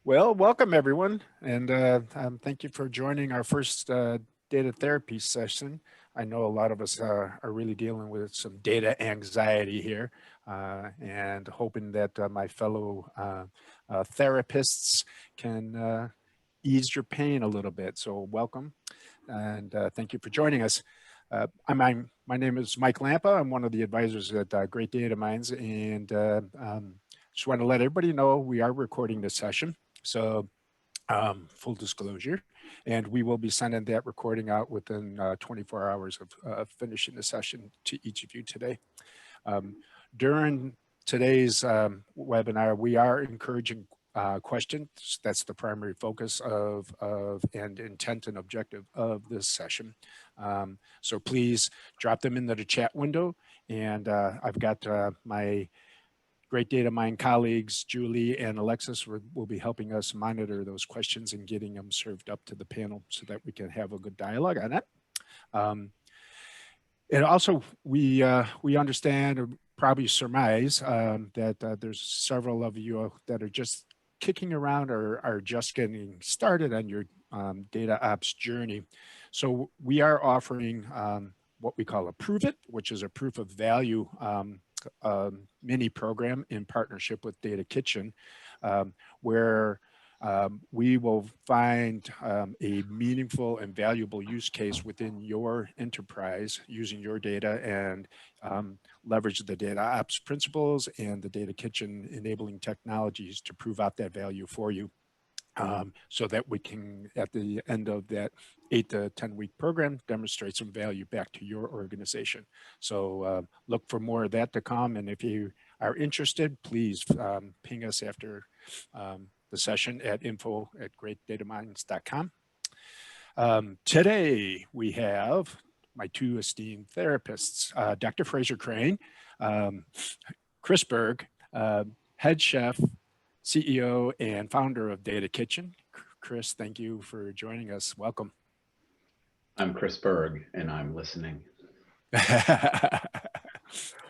Well, welcome everyone, and thank you for joining our first data therapy session. I know a lot of us are really dealing with some data anxiety here, and hoping that my fellow therapists can ease your pain a little bit. So welcome, and thank you for joining us. My name is Mike Lampa. I'm one of the advisors at Great Data Minds, and just want to let everybody know we are recording this session. So full disclosure, and we will be sending that recording out within 24 hours of finishing the session to each of you today. During today's webinar, we are encouraging questions. That's the primary focus of and intent and objective of this session. So please drop them into the chat window, and I've got my Great Data Mind colleagues, Julie and Alexis, will be helping us monitor those questions and getting them served up to the panel so that we can have a good dialogue on it. And also, we understand or probably surmise that there's several of you that are just kicking around or are just getting started on your data ops journey. So we are offering what we call a Prove It, which is a proof of value mini program in partnership with Data Kitchen, where we will find a meaningful and valuable use case within your enterprise using your data and leverage the data ops principles and the Data Kitchen enabling technologies to prove out that value for you. So that we can, at the end of that 8 to 10 week program, demonstrate some value back to your organization. So look for more of that to come. And if you are interested, please ping us after the session at info@greatdataminds.com. Today we have my two esteemed therapists, Dr. Fraser Crane, Chris Berg, head chef, CEO and founder of Data Kitchen. Chris, thank you for joining us. Welcome. I'm Chris Berg, and I'm listening.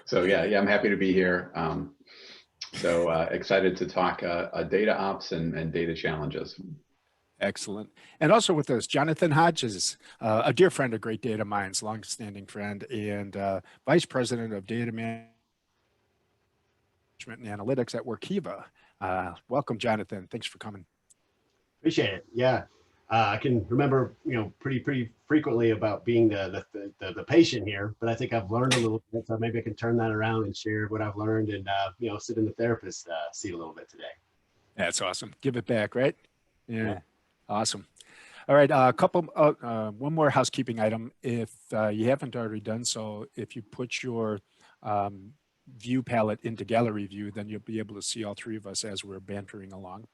So yeah, I'm happy to be here. Excited to talk data ops and data challenges. Excellent. And also with us, Jonathan Hodges, a dear friend of Great Data Minds, longstanding friend, and Vice President of Data Management and Analytics at Workiva. Welcome, Jonathan. Thanks for coming. Appreciate it. Yeah, I can remember, pretty frequently about being the patient here, but I think I've learned a little bit, so maybe I can turn that around and share what I've learned and sit in the therapist seat a little bit today. That's awesome. Give it back, right? Yeah. Awesome. All right, one more housekeeping item. If you haven't already done so, if you put your view palette into gallery view, then you'll be able to see all three of us as we're bantering along.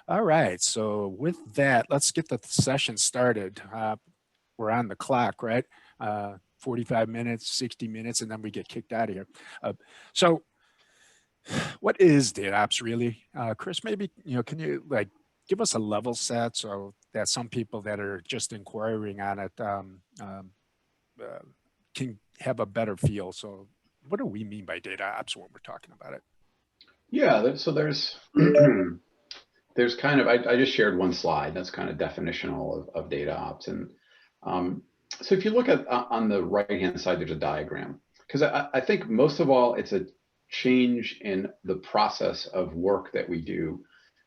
All right, so with that, let's get the session started. We're on the clock, right? 45 minutes, 60 minutes, and then we get kicked out of here. So what is DataOps really? Chris, maybe, can you give us a level set so that some people that are just inquiring on it can have a better feel? So what do we mean by data ops when we're talking about it? Yeah, so there's kind of, I just shared one slide that's kind of definitional of data ops. And so if you look at on the right-hand side, there's a diagram, because I think most of all, it's a change in the process of work that we do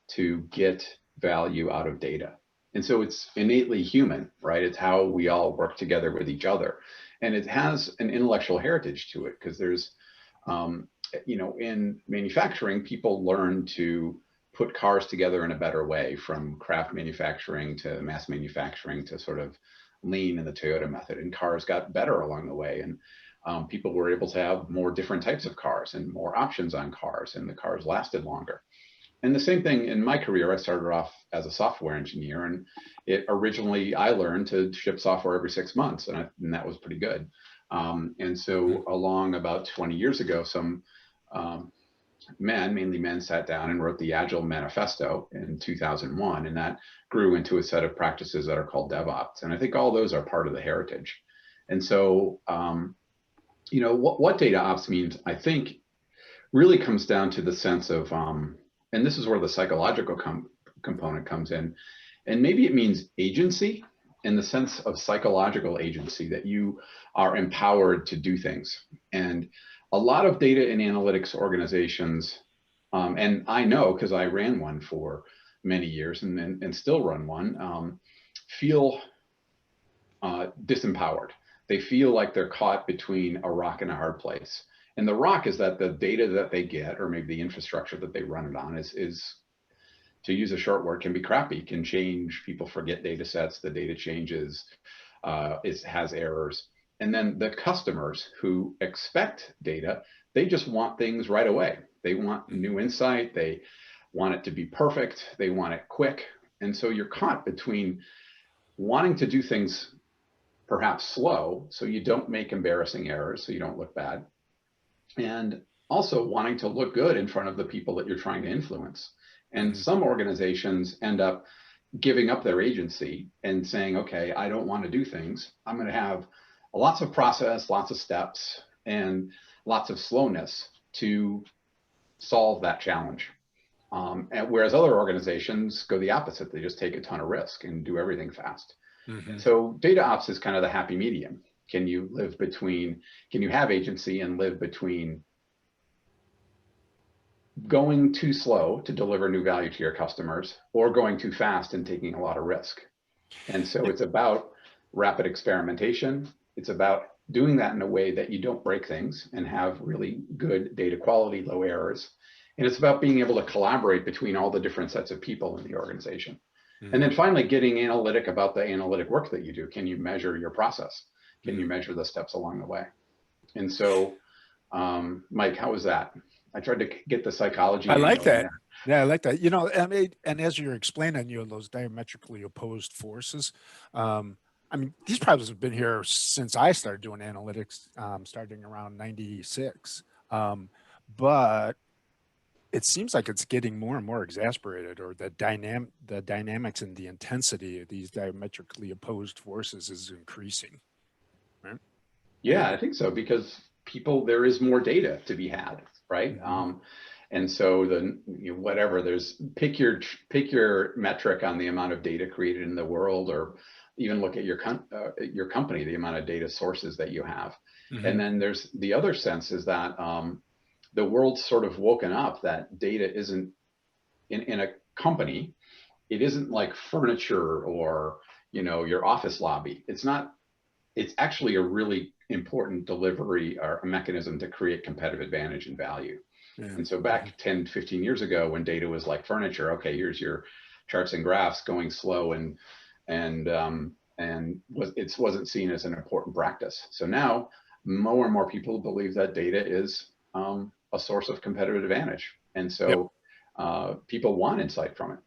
to get value out of data. And so it's innately human, right? It's how we all work together with each other. And it has an intellectual heritage to it, because there's, in manufacturing, people learn to put cars together in a better way, from craft manufacturing to mass manufacturing to sort of lean in the Toyota method. And cars got better along the way. And people were able to have more different types of cars and more options on cars, and the cars lasted longer. And the same thing in my career. I started off as a software engineer, and originally I learned to ship software every 6 months, and that was pretty good. And so along about 20 years ago, some mainly men, sat down and wrote the Agile manifesto in 2001, and that grew into a set of practices that are called DevOps. And I think all those are part of the heritage. And so, what data ops means, I think, really comes down to the sense of and this is where the psychological component comes in, and maybe it means agency in the sense of psychological agency, that you are empowered to do things. And a lot of data and analytics organizations, and I know because I ran one for many years and still run one, feel disempowered. They feel like they're caught between a rock and a hard place. And the rock is that the data that they get, or maybe the infrastructure that they run it on, is, to use a short word, can be crappy, can change. People forget data sets, the data changes, it has errors. And then the customers who expect data, they just want things right away. They want new insight, they want it to be perfect, they want it quick. And so you're caught between wanting to do things perhaps slow, so you don't make embarrassing errors, so you don't look bad, and also wanting to look good in front of the people that you're trying to influence. And some organizations end up giving up their agency and saying, okay, I don't want to do things. I'm going to have lots of process, lots of steps, and lots of slowness to solve that challenge. And whereas other organizations go the opposite, they just take a ton of risk and do everything fast. So DataOps is kind of the happy medium. Can you live between, can you have agency and live between going too slow to deliver new value to your customers, or going too fast and taking a lot of risk? And so it's about rapid experimentation. It's about doing that in a way that you don't break things and have really good data quality, low errors. And it's about being able to collaborate between all the different sets of people in the organization. And then finally, getting analytic about the analytic work that you do. Can you measure your process? Can you measure the steps along the way? And so, Mike, how was that? I tried to get the psychology. I like that. Yeah, I like that. You know, I mean, and as you're explaining, you know, those diametrically opposed forces, I mean, these problems have been here since I started doing analytics, starting around 96. But it seems like it's getting more and more exasperated, or the dynamics and the intensity of these diametrically opposed forces is increasing. Right? Yeah, I think so, because there is more data to be had, right? And so whatever, pick your metric on the amount of data created in the world, or even look at your company, the amount of data sources that you have. And then there's the other sense is that the world's sort of woken up that data isn't in a company. It isn't like furniture or, you know, your office lobby. It's not. It's actually a really important delivery or a mechanism to create competitive advantage and value. And so back 10, 15 years ago, when data was like furniture, okay, here's your charts and graphs going slow, and it wasn't seen as an important practice. So now more and more people believe that data is a source of competitive advantage. And so people want insight from it.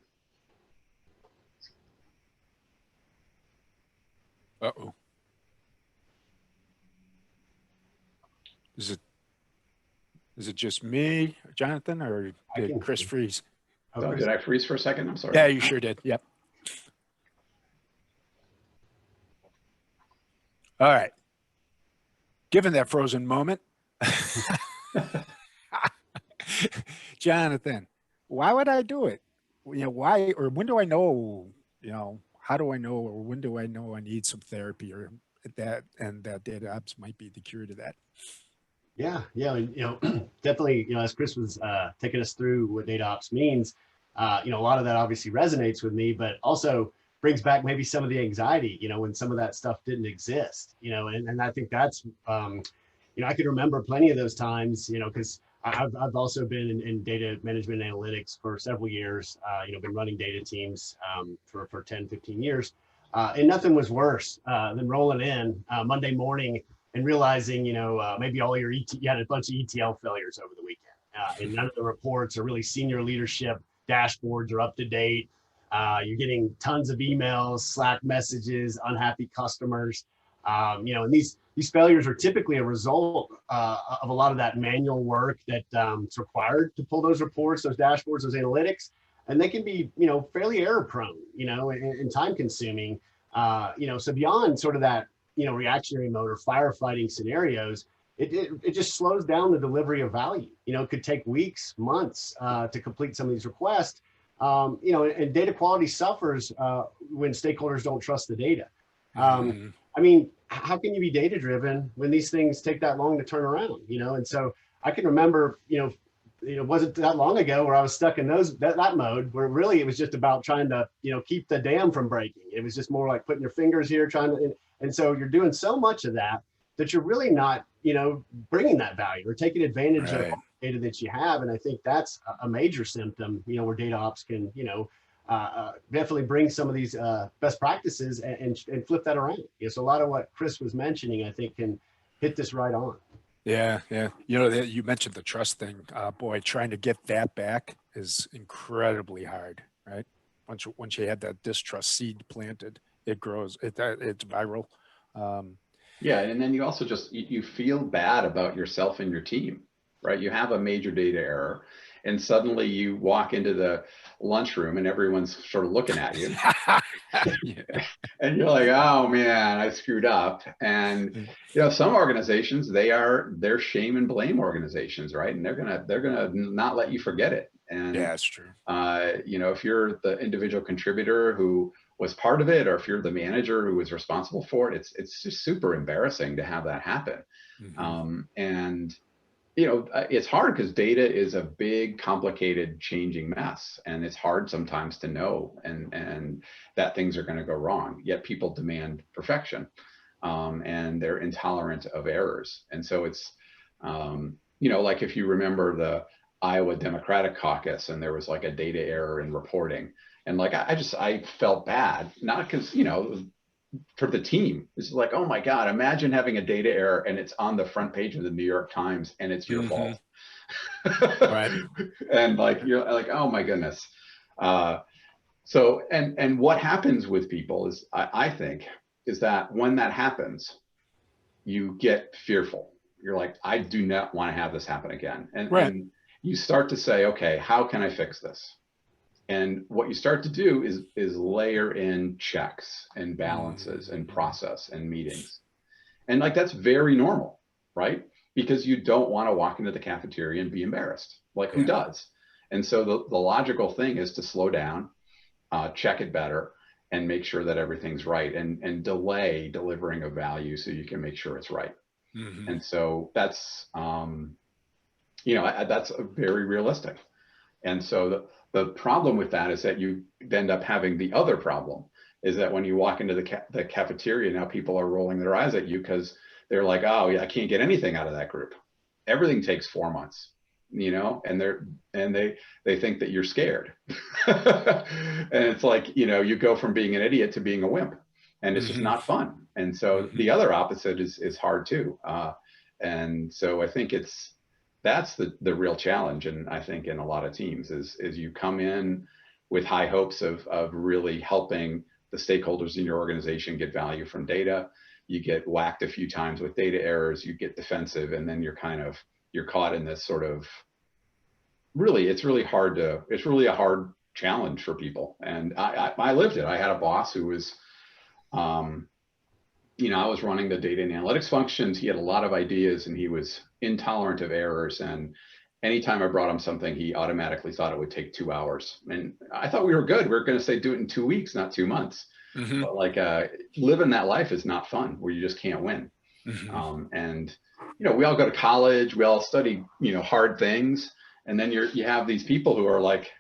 Uh-oh. Is it just me, Jonathan, or did Chris freeze? Oh, did I freeze for a second? I'm sorry. Yeah, you sure did. Yep. All right. Given that frozen moment, Jonathan, why would I do it? You know, why, or when do I know, you know, how do I know, or when do I know I need some therapy, or that, and that DataOps might be the cure to that? Yeah, and, you know, definitely, you know, as Chris was taking us through what DataOps means, you know, a lot of that obviously resonates with me, but also brings back maybe some of the anxiety, you know, when some of that stuff didn't exist, you know, and I think that's, you know, I can remember plenty of those times, you know, because I've also been in data management and analytics for several years, you know, been running data teams for 10, 15 years, and nothing was worse than rolling in Monday morning and realizing, you know, maybe all you had a bunch of ETL failures over the weekend, and none of the reports or really senior leadership dashboards are up to date. You're getting tons of emails, Slack messages, unhappy customers, you know, and these failures are typically a result of a lot of that manual work that's required to pull those reports, those dashboards, those analytics, and they can be, you know, fairly error prone, you know, and time consuming, you know, so beyond sort of that, you know, reactionary mode or firefighting scenarios, it just slows down the delivery of value. You know, it could take weeks, months to complete some of these requests. You know, and data quality suffers when stakeholders don't trust the data. I mean, how can you be data driven when these things take that long to turn around? You know, and so I can remember, it wasn't that long ago where I was stuck in that mode where really it was just about trying to, keep the dam from breaking. It was just more like putting your fingers here, and so you're doing so much of that you're really not, bringing that value or taking advantage of the data that you have. And I think that's a major symptom, where data ops can, definitely bring some of these best practices and flip that around. So a lot of what Chris was mentioning, I think, can hit this right on. Yeah, yeah. You mentioned the trust thing. Boy, trying to get that back is incredibly hard, right? Once you had that distrust seed planted, it grows. It's viral. Yeah, and then you also you feel bad about yourself and your team, right? You have a major data error, and suddenly you walk into the lunchroom and everyone's sort of looking at you. And you're like, oh man, I screwed up. And some organizations, they're shame and blame organizations, right? And they're gonna not let you forget it. And yeah, that's true. If you're the individual contributor who was part of it, or if you're the manager who was responsible for it, it's just super embarrassing to have that happen. And it's hard because data is a big, complicated, changing mess, and it's hard sometimes to know and that things are going to go wrong. Yet people demand perfection, and they're intolerant of errors. And so it's like if you remember the Iowa Democratic Caucus, and there was like a data error in reporting, and like I felt bad, not because for the team. It's like, oh my God, imagine having a data error and it's on the front page of the New York Times and it's your fault. Right. And like, you're like, oh my goodness. So, and what happens with people is, I think, is that when that happens, you get fearful. You're like, I do not want to have this happen again. And you start to say, okay, how can I fix this? And what you start to do is layer in checks and balances and process and meetings. And like, that's very normal, right? Because you don't want to walk into the cafeteria and be embarrassed. Like, who does? And so the logical thing is to slow down, check it better, and make sure that everything's right, and delay delivering a value so you can make sure it's right. And so that's, that's very realistic. And so the problem with that is that you end up having the other problem, is that when you walk into the cafeteria, now people are rolling their eyes at you because they're like, oh yeah, I can't get anything out of that group. Everything takes 4 months, and they think that you're scared. And it's like, you go from being an idiot to being a wimp, and it's just not fun. And so the other opposite is hard too. And so I think that's the real challenge. And I think in a lot of teams is you come in with high hopes of really helping the stakeholders in your organization get value from data. You get whacked a few times with data errors, you get defensive, and then you're caught in this sort of, it's really a hard challenge for people. And I lived it. I had a boss who was, I was running the data and analytics functions. He had a lot of ideas and he was intolerant of errors. And anytime I brought him something, he automatically thought it would take 2 hours. And I thought we were good. We were going to say do it in 2 weeks, not 2 months. But like living that life is not fun, where you just can't win. And we all go to college, we all study hard things, and then you have these people who are like,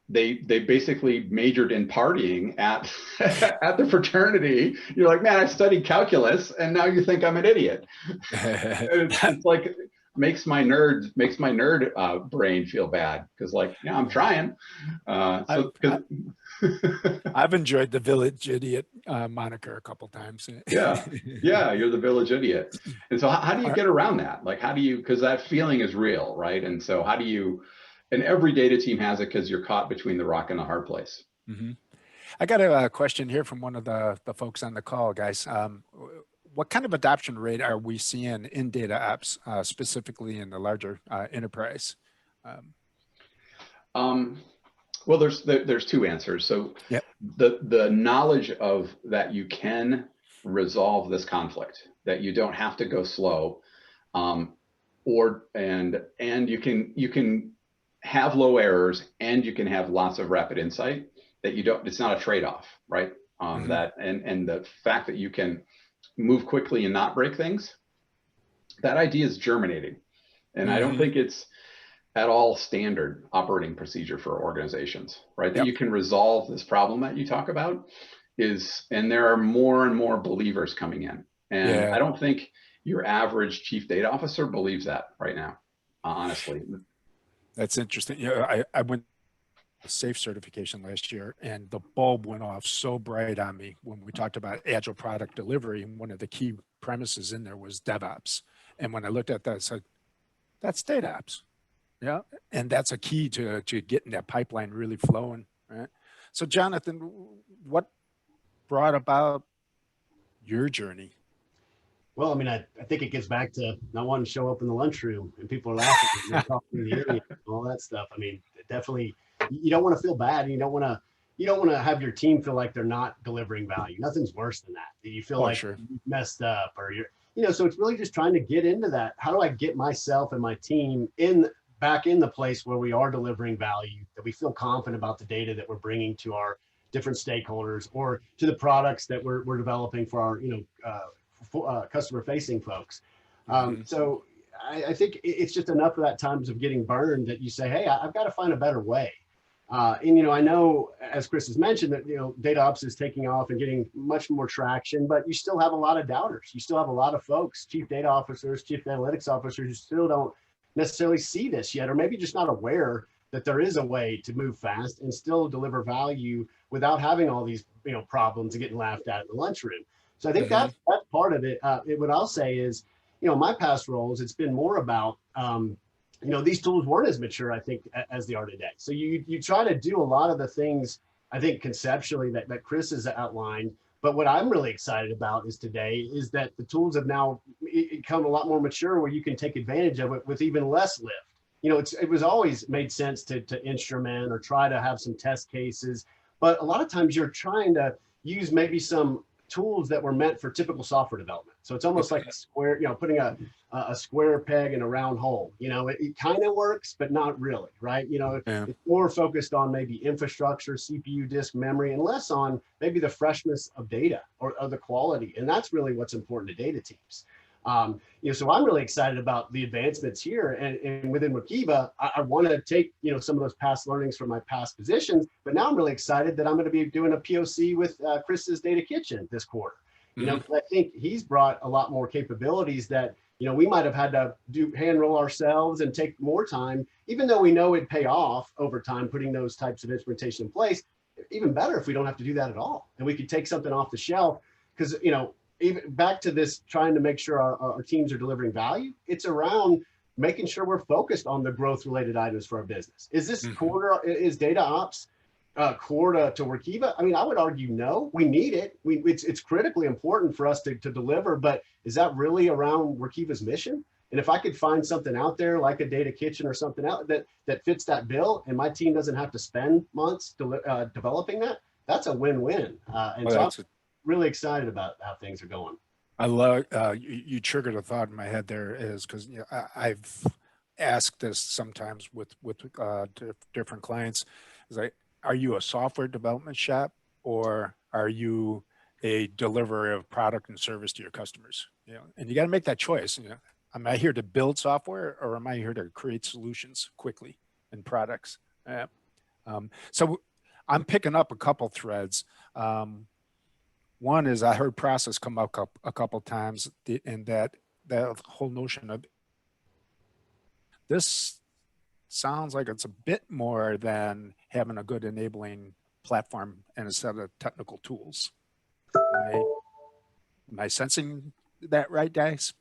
they basically majored in partying at at the fraternity. You're like, man, I studied calculus, and now you think I'm an idiot. It's like makes my nerd brain feel bad, because like, yeah, I'm trying. I've enjoyed the village idiot moniker a couple times. Yeah, you're the village idiot. And so how do you get around that? Like, because that feeling is real, right? And so how do you? And every data team has it, because you're caught between the rock and the hard place. I got a question here from one of the folks on the call, guys. What kind of adoption rate are we seeing in data ops, specifically in the larger enterprise? Well, there's two answers. So the knowledge of that you can resolve this conflict, that you don't have to go slow, and you can have low errors and you can have lots of rapid insight. That you don't. It's not a trade-off, right? That and the fact that you can move quickly and not break things. That idea is germinating, and I don't think it's at all standard operating procedure for organizations, right? That you can resolve this problem that you talk about and there are more and more believers coming in. And I don't think your average chief data officer believes that right now, honestly. That's interesting. Yeah, I went SAFe certification last year, and the bulb went off so bright on me when we talked about agile product delivery. And one of the key premises in there was DevOps. And when I looked at that, I said, that's DataOps. Yeah. And that's a key to getting that pipeline really flowing. Right. So Jonathan, what brought about your journey? Well, I mean, I think it gets back to not wanting to show up in the lunchroom and people are laughing and talking in the area and all that stuff. I mean, definitely, you don't want to feel bad. And you don't want to have your team feel like they're not delivering value. Nothing's worse than that. You feel like you messed up or so it's really just trying to get into that. How do I get myself and my team back in the place where we are delivering value, that we feel confident about the data that we're bringing to our different stakeholders or to the products that we're developing for our customer facing folks. So I think it's just enough of that times of getting burned that you say, hey, I've got to find a better way. And I know, as Chris has mentioned, that DataOps is taking off and getting much more traction, but you still have a lot of doubters. You still have a lot of folks, chief data officers, chief analytics officers, who still don't necessarily see this yet, or maybe just not aware that there is a way to move fast and still deliver value without having all these problems and getting laughed at in the lunchroom. So I think that's part of it. What I'll say is, my past roles, it's been more about these tools weren't as mature, I think, as they are today. So you try to do a lot of the things, I think, conceptually that Chris has outlined. But what I'm really excited about is that the tools have now become a lot more mature, where you can take advantage of it with even less lift. It was always made sense to instrument or try to have some test cases. But a lot of times you're trying to use maybe some tools that were meant for typical software development. So it's almost like a square, putting a square peg in a round hole. It kind of works, but not really, right? It's more focused on maybe infrastructure, CPU, disk, memory, and less on maybe the freshness of data or the quality. And that's really what's important to data teams. So I'm really excited about the advancements here, and within Workiva, I want to take some of those past learnings from my past positions, but now I'm really excited that I'm going to be doing a POC with Chris's Data Kitchen this quarter. I think he's brought a lot more capabilities that we might have had to hand roll ourselves and take more time, even though we know it'd pay off over time putting those types of instrumentation in place. Even better if we don't have to do that at all, and we could take something off the shelf, because even back to this, trying to make sure our teams are delivering value, it's around making sure we're focused on the growth related items for our business. Is this is DataOps core to Workiva? I mean, I would argue no. We need it. It's critically important for us to deliver, but is that really around Workiva's mission? And if I could find something out there like a Data Kitchen or something out that fits that bill, and my team doesn't have to spend months developing that, that's a win-win. I'm really excited about how things are going. I love you triggered a thought in my head there, is because I've asked this sometimes with different clients. Is like, are you a software development shop, or are you a deliverer of product and service to your customers? And you got to make that choice. Am I here to build software, or am I here to create solutions quickly and products? So I'm picking up a couple threads. One is, I heard process come up a couple times, and that whole notion of this sounds like it's a bit more than having a good enabling platform and a set of technical tools. Am I sensing that right, guys?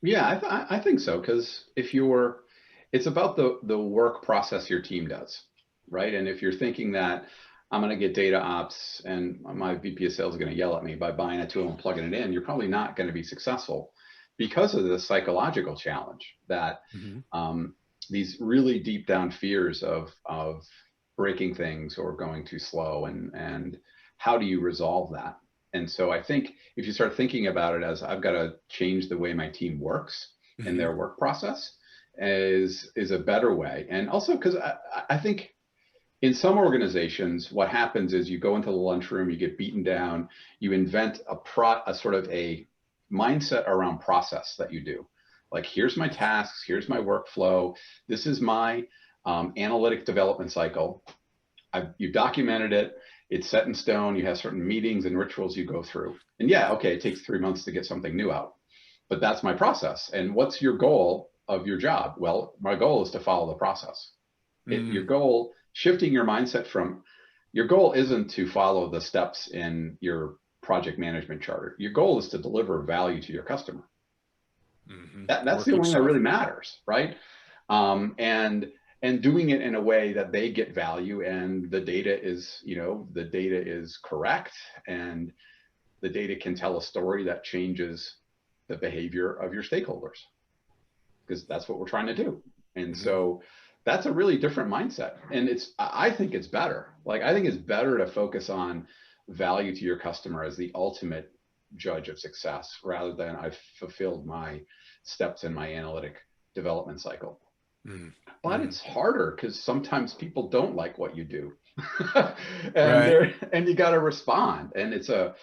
Yeah, I think so, because it's about the work process your team does, right? And if you're thinking that I'm going to get DataOps and my VP of sales is going to yell at me by buying a tool and plugging it in, you're probably not going to be successful, because of the psychological challenge that these really deep down fears of breaking things or going too slow, and how do you resolve that? And so I think if you start thinking about it as I've got to change the way my team works in their work process is a better way. And also because I think in some organizations, what happens is you go into the lunchroom, you get beaten down, you invent a sort of a mindset around process that you do. Like, here's my tasks, here's my workflow, this is my analytic development cycle. You've documented it, it's set in stone, you have certain meetings and rituals you go through. And yeah, okay, it takes 3 months to get something new out, but that's my process. And what's your goal of your job? Well, my goal is to follow the process. Your goal, shifting your mindset from, your goal isn't to follow the steps in your project management charter. Your goal is to deliver value to your customer. That's the only thing that really matters, right? And doing it in a way that they get value, and the data is, the data is correct, and the data can tell a story that changes the behavior of your stakeholders, because that's what we're trying to do. And so that's a really different mindset. And I think it's better. Like, I think it's better to focus on value to your customer as the ultimate judge of success, rather than I've fulfilled my steps in my analytic development cycle. But it's harder because sometimes people don't like what you do. And you got to respond. And it's a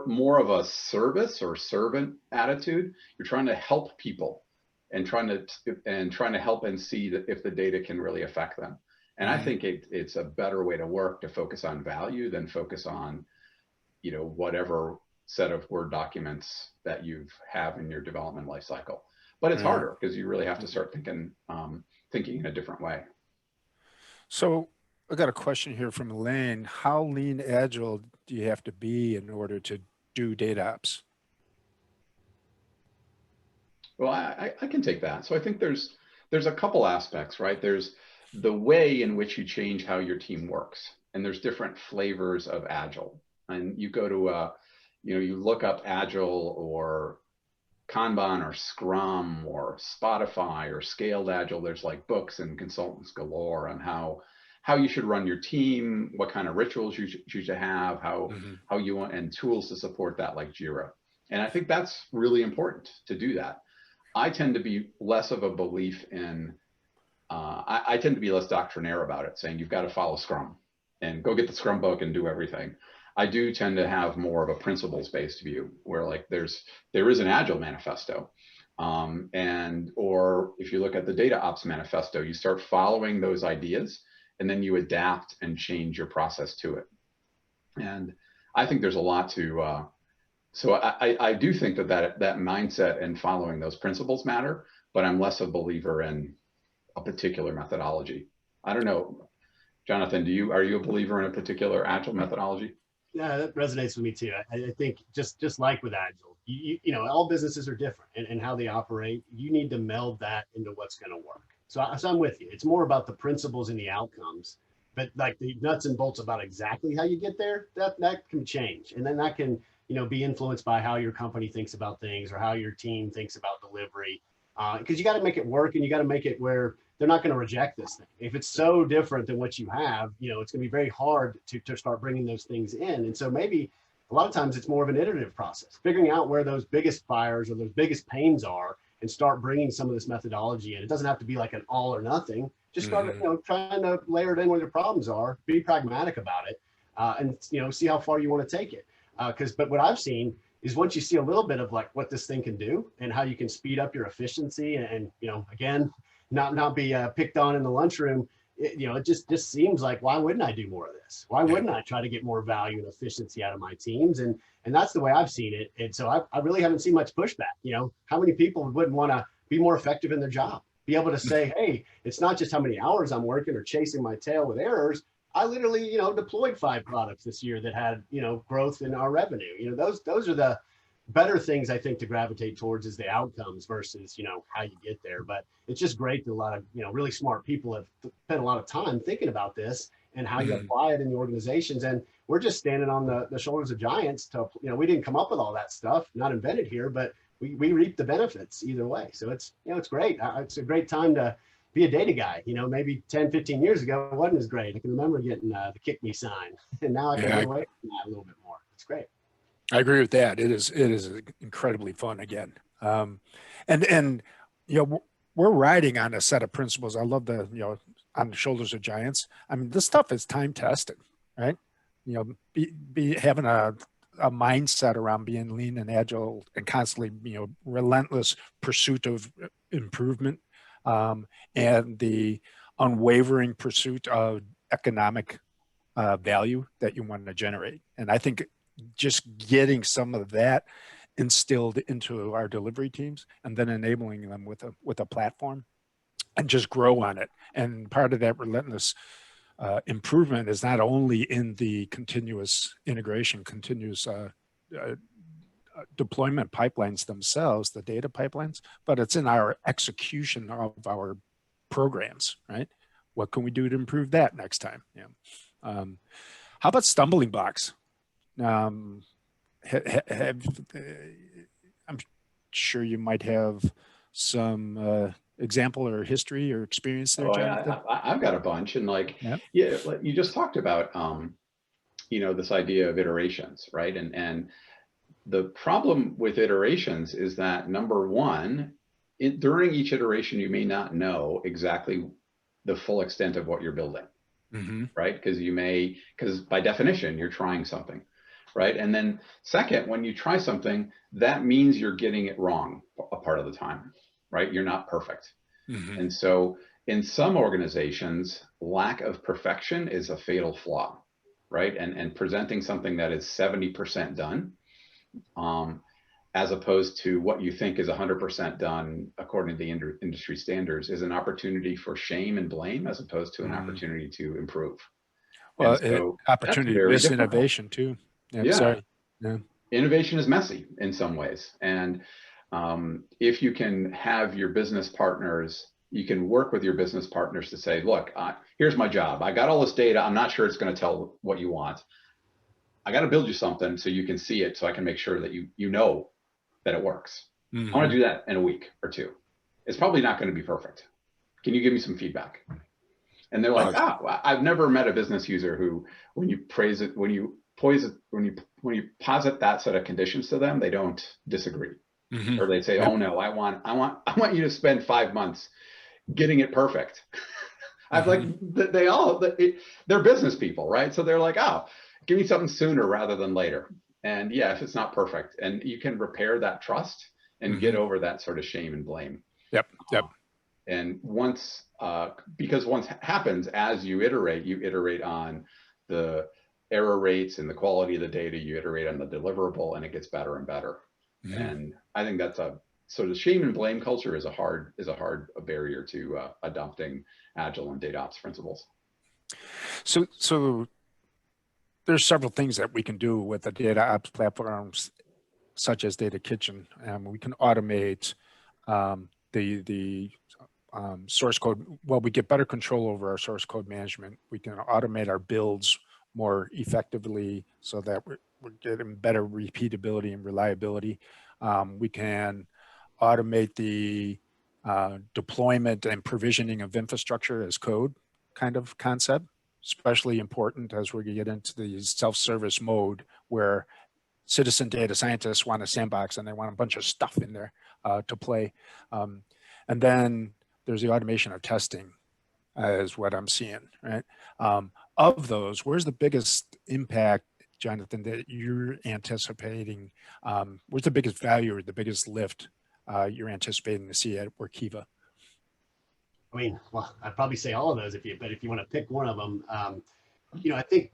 more of a service or servant attitude. You're trying to help people and trying to help and see that if the data can really affect them. And I think it's a better way to work, to focus on value than focus on, whatever set of Word documents that you have in your development lifecycle. But it's harder because you really have to start thinking in a different way. So I got a question here from Elaine. How lean agile do you have to be in order to do DataOps? Well, I can take that. So I think there's a couple aspects, right? There's the way in which you change how your team works, and there's different flavors of Agile. And you go to you look up Agile or Kanban or Scrum or Spotify or Scaled Agile. There's like books and consultants galore on how you should run your team, what kind of rituals you should have, how you want, and tools to support that, like Jira. And I think that's really important to do that. I tend to be less of a belief in, I tend to be less doctrinaire about it, saying you've got to follow Scrum and go get the Scrum book and do everything. I do tend to have more of a principles-based view, where like there is an Agile manifesto, or if you look at the DataOps manifesto, you start following those ideas, and then you adapt and change your process to it. And I think there's a lot to. So I do think that mindset and following those principles matter, but I'm less a believer in a particular methodology. I don't know, Jonathan. Are you a believer in a particular Agile methodology? Yeah, that resonates with me too. I think just like with Agile, all businesses are different and how they operate. You need to meld that into what's going to work. So I'm with you. It's more about the principles and the outcomes, but like the nuts and bolts about exactly how you get there, that can change. And then that can, be influenced by how your company thinks about things or how your team thinks about delivery. Because you got to make it work, and you got to make it where they're not going to reject this thing. If it's so different than what you have, it's going to be very hard to start bringing those things in. And so maybe a lot of times it's more of an iterative process, figuring out where those biggest fires or those biggest pains are, and start bringing some of this methodology in. It doesn't have to be like an all or nothing. Just start, trying to layer it in where the problems are, be pragmatic about it, and see how far you want to take it. But what I've seen is once you see a little bit of like what this thing can do and how you can speed up your efficiency and again, not be picked on in the lunchroom, it just seems like, why wouldn't I do more of this? Why wouldn't I try to get more value and efficiency out of my teams? And that's the way I've seen it. And so I really haven't seen much pushback. How many people wouldn't want to be more effective in their job? Be able to say, hey, it's not just how many hours I'm working or chasing my tail with errors. I literally, deployed 5 products this year that had, growth in our revenue. Those are the better things I think to gravitate towards, is the outcomes versus, how you get there. But it's just great that a lot of, really smart people have spent a lot of time thinking about this and how you apply it in the organizations. And we're just standing on the shoulders of giants to, we didn't come up with all that stuff, not invented here, but we reap the benefits either way. So it's, it's great. It's a great time to be a data guy. Maybe 10, 15 years ago, it wasn't as great. I can remember getting the kick me sign, and now I can get away from that a little bit more. It's great. I agree with that. It is incredibly fun again. And you know, we're riding on a set of principles. I love the, you know, on the shoulders of giants. I mean, this stuff is time tested, right? You know, be having a mindset around being lean and agile and constantly, you know, relentless pursuit of improvement, and the unwavering pursuit of economic value that you want to generate. And I think just getting some of that instilled into our delivery teams and then enabling them with a platform and just grow on it. And part of that relentless improvement is not only in the continuous integration, continuous deployment pipelines themselves, the data pipelines, but it's in our execution of our programs, right? What can we do to improve that next time? Yeah. How about stumbling blocks? I'm sure you might have some example or history or experience there, Jonathan. I've got a bunch, and like, Yep. yeah, like you just talked about, you know, this idea of iterations, right? And the problem with iterations is that, number one, during each iteration, you may not know exactly the full extent of what you're building, right? Because by definition, you're trying something, right? And then second, when you try something, that means you're getting it wrong a part of the time, right? You're not perfect. And so in some organizations, lack of perfection is a fatal flaw, right? And presenting something that is 70% done, as opposed to what you think is 100% done according to the industry standards, is an opportunity for shame and blame as opposed to an opportunity to improve. Well, so opportunity to miss innovation too. Yeah, sorry. Yeah. Innovation is messy in some ways. And if you can have your business partners, you can work with your business partners to say, look, here's my job. I got all this data. I'm not sure it's going to tell what you want. I got to build you something so you can see it, so I can make sure that you know that it works. I want to do that in a week or two. It's probably not going to be perfect. Can you give me some feedback? And they're like, I've never met a business user who, when you praise it, when you posit that set of conditions to them, they don't disagree. Or they say, oh no, I want you to spend 5 months getting it perfect. I've like, they're business people, right? So they're like, oh, give me something sooner rather than later. And yeah, if it's not perfect, and you can repair that trust and get over that sort of shame and blame. Yep. And because once happens, as you iterate on the error rates and the quality of the data, you iterate on the deliverable, and it gets better and better. And I think that's so the shame and blame culture is a hard barrier to adopting Agile and DataOps principles. So there's several things that we can do with the DataOps platforms, such as Data Kitchen. We can automate the source code. Well, we get better control over our source code management. We can automate our builds more effectively so that we're getting better repeatability and reliability. We can automate the deployment and provisioning of infrastructure as code kind of concept, especially important as we get into the self-service mode where citizen data scientists want a sandbox and they want a bunch of stuff in there to play. And then there's the automation of testing is what I'm seeing, right? Of those, where's the biggest impact, Jonathan, that you're anticipating? Where's the biggest value or the biggest lift you're anticipating to see at Workiva? I mean, well, I'd probably say all of those but if you want to pick one of them, you know, I think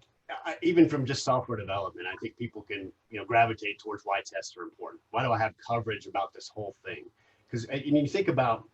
even from just software development, I think people can, you know, gravitate towards why tests are important. Why do I have coverage about this whole thing? Because you think about,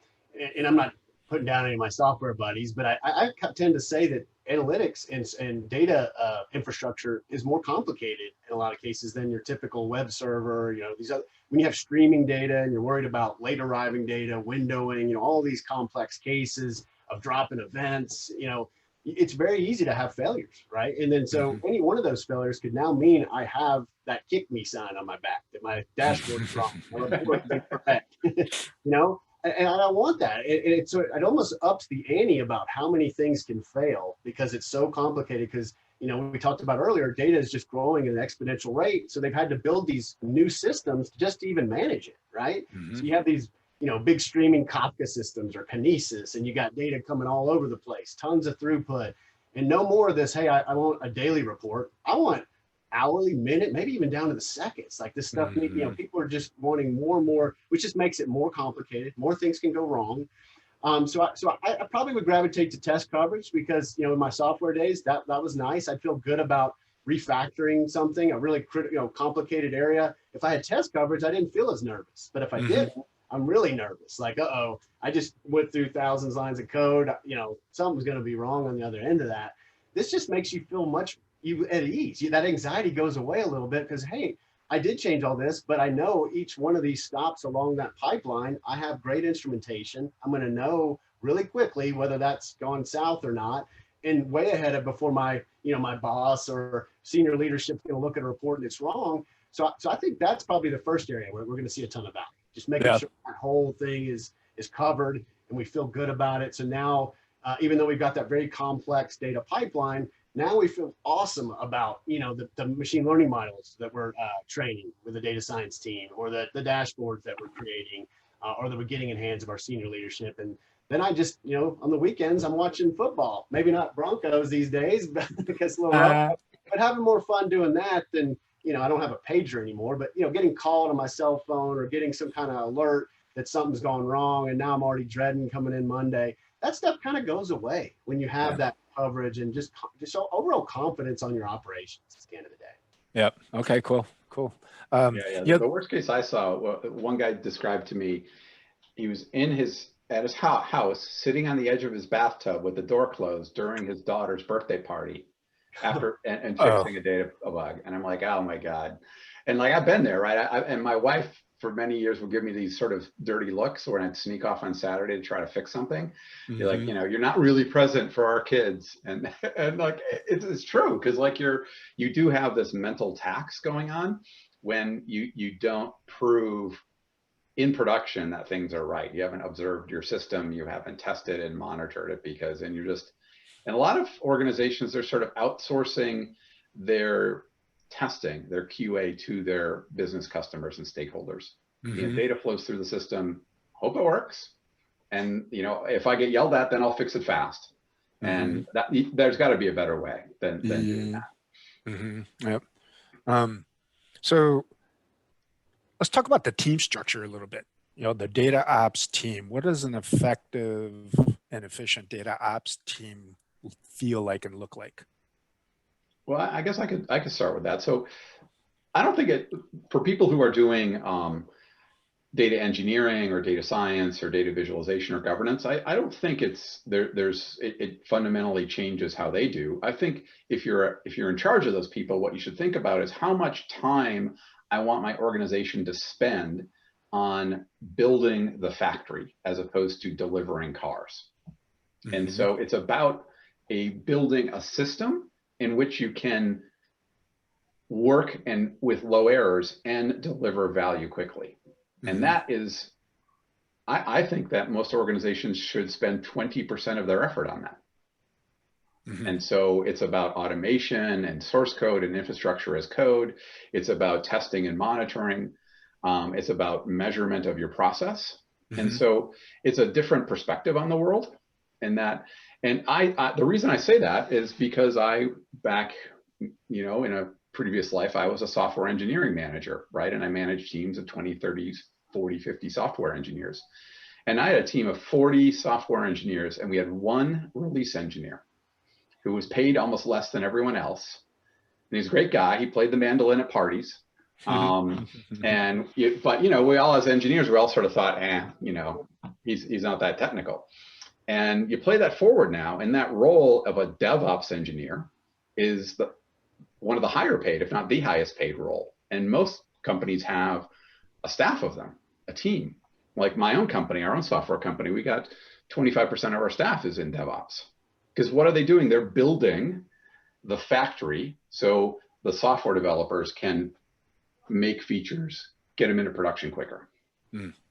and I'm not putting down any of my software buddies, but I tend to say that analytics and data infrastructure is more complicated in a lot of cases than your typical web server. You know, when you have streaming data and you're worried about late arriving data, windowing, you know, all these complex cases of drop-in events, you know, it's very easy to have failures, right? And then so any one of those failures could now mean I have that kick me sign on my back, that my dashboard is wrong, or report is incorrect, you know? And I don't want that. It almost ups the ante about how many things can fail because it's so complicated. Because we talked about earlier, data is just growing at an exponential rate. So they've had to build these new systems just to even manage it, right? So you have these, big streaming Kafka systems or Kinesis, and you got data coming all over the place, tons of throughput, and no more of this, hey, I want a daily report. I want hourly, minute, maybe even down to the seconds. Like this stuff, people are just wanting more and more, which just makes it more complicated. More things can go wrong. So I probably would gravitate to test coverage because, in my software days, that was nice. I'd feel good about refactoring something, a really critical, complicated area. If I had test coverage, I didn't feel as nervous. But if I did, I'm really nervous. Like, uh-oh, I just went through thousands of lines of code. Something's going to be wrong on the other end of that. This just makes you feel much at ease. That anxiety goes away a little bit because, hey, I did change all this, but I know each one of these stops along that pipeline, I have great instrumentation. I'm going to know really quickly whether that's gone south or not, and way ahead of before my boss or senior leadership is going to look at a report and it's wrong. So I think that's probably the first area where we're going to see a ton of value. Just making sure that whole thing is covered and we feel good about it. So now, even though we've got that very complex data pipeline, now we feel awesome about, the machine learning models that we're training with the data science team, or the dashboards that we're creating, or that we're getting in hands of our senior leadership. And then I just, on the weekends, I'm watching football. Maybe not Broncos these days, but because a little rough, but having more fun doing that than, I don't have a pager anymore, but, getting called on my cell phone or getting some kind of alert that something's gone wrong. And now I'm already dreading coming in Monday. That stuff kind of goes away when you have that coverage and just overall confidence on your operations at the end of the day. Yep. Okay, cool. The worst case I saw, one guy described to me, he was at his house, sitting on the edge of his bathtub with the door closed during his daughter's birthday party after and fixing a data bug. And I'm like, oh my God. And like, I've been there, right? And my wife for many years would give me these sort of dirty looks when I'd sneak off on Saturday to try to fix something. You're like, you're not really present for our kids. And like, it's true. Cause like you do have this mental tax going on when you don't prove in production that things are right. You haven't observed your system. You haven't tested and monitored it and a lot of organizations, they're sort of outsourcing their testing, their QA to their business customers and stakeholders. Data flows through the system, hope it works. And if I get yelled at, then I'll fix it fast. And there's got to be a better way than doing that. Yep. So let's talk about the team structure a little bit. The data ops team. What does an effective and efficient data ops team feel like and look like? Well, I guess I could start with that. So I don't think for people who are doing data engineering or data science or data visualization or governance, I don't think it fundamentally changes how they do. I think if you're in charge of those people, what you should think about is how much time I want my organization to spend on building the factory as opposed to delivering cars. And so it's about building a system in which you can work and with low errors and deliver value quickly. And that is, I think that most organizations should spend 20% of their effort on that. And so it's about automation and source code and infrastructure as code. It's about testing and monitoring. It's about measurement of your process. And so it's a different perspective on the world. And the reason I say that is because back, in a previous life, I was a software engineering manager, right? And I managed teams of 20, 30, 40, 50 software engineers. And I had a team of 40 software engineers, and we had one release engineer who was paid almost less than everyone else. And he's a great guy. He played the mandolin at parties. But we all, as engineers, we all sort of thought, he's not that technical. And you play that forward now, and that role of a DevOps engineer is one of the higher paid, if not the highest paid role. And most companies have a staff of them, a team. Like my own company, our own software company, we got 25% of our staff is in DevOps. Because what are they doing? They're building the factory so the software developers can make features, get them into production quicker,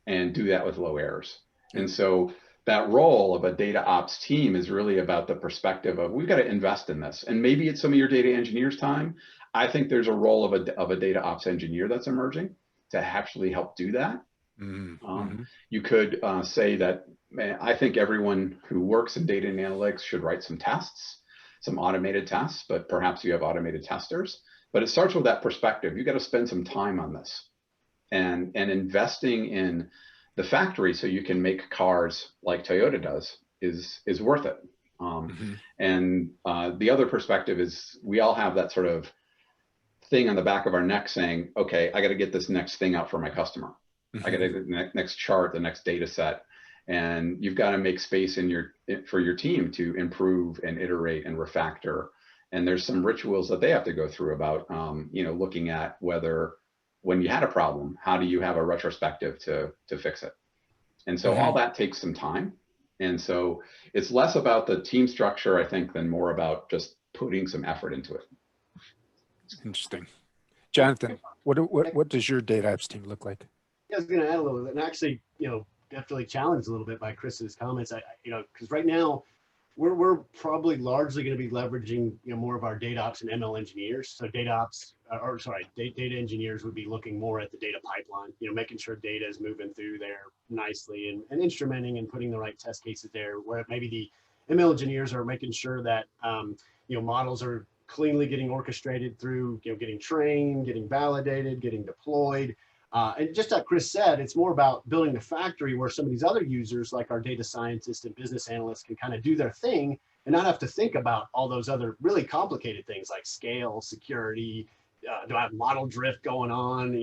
and do that with low errors. And so that role of a data ops team is really about the perspective of we've got to invest in this. And maybe it's some of your data engineers' time. I think there's a role of a data ops engineer that's emerging to actually help do that. You could say that I think everyone who works in data and analytics should write some tests, some automated tests, but perhaps you have automated testers. But it starts with that perspective. You got to spend some time on this and investing in the factory so you can make cars like Toyota does is worth it. And the other perspective is we all have that sort of thing on the back of our neck saying, okay, I got to get this next thing out for my customer. I got to get the next chart, the next data set. And you've got to make space for your team to improve and iterate and refactor. And there's some rituals that they have to go through about, looking at whether when you had a problem, how do you have a retrospective to fix it? And so all that takes some time. And so it's less about the team structure, I think, than more about just putting some effort into it. Interesting. Jonathan, what does your data ops team look like? Yeah, I was going to add a little bit, and actually, definitely challenged a little bit by Chris's comments. Because right now we're probably largely going to be leveraging more of our data ops and ML engineers. So data engineers would be looking more at the data pipeline, making sure data is moving through there nicely and instrumenting and putting the right test cases there. Where maybe the ML engineers are making sure that models are cleanly getting orchestrated through getting trained, getting validated, getting deployed. And just like Chris said, it's more about building the factory where some of these other users, like our data scientists and business analysts, can kind of do their thing and not have to think about all those other really complicated things like scale, security. Do I have model drift going on?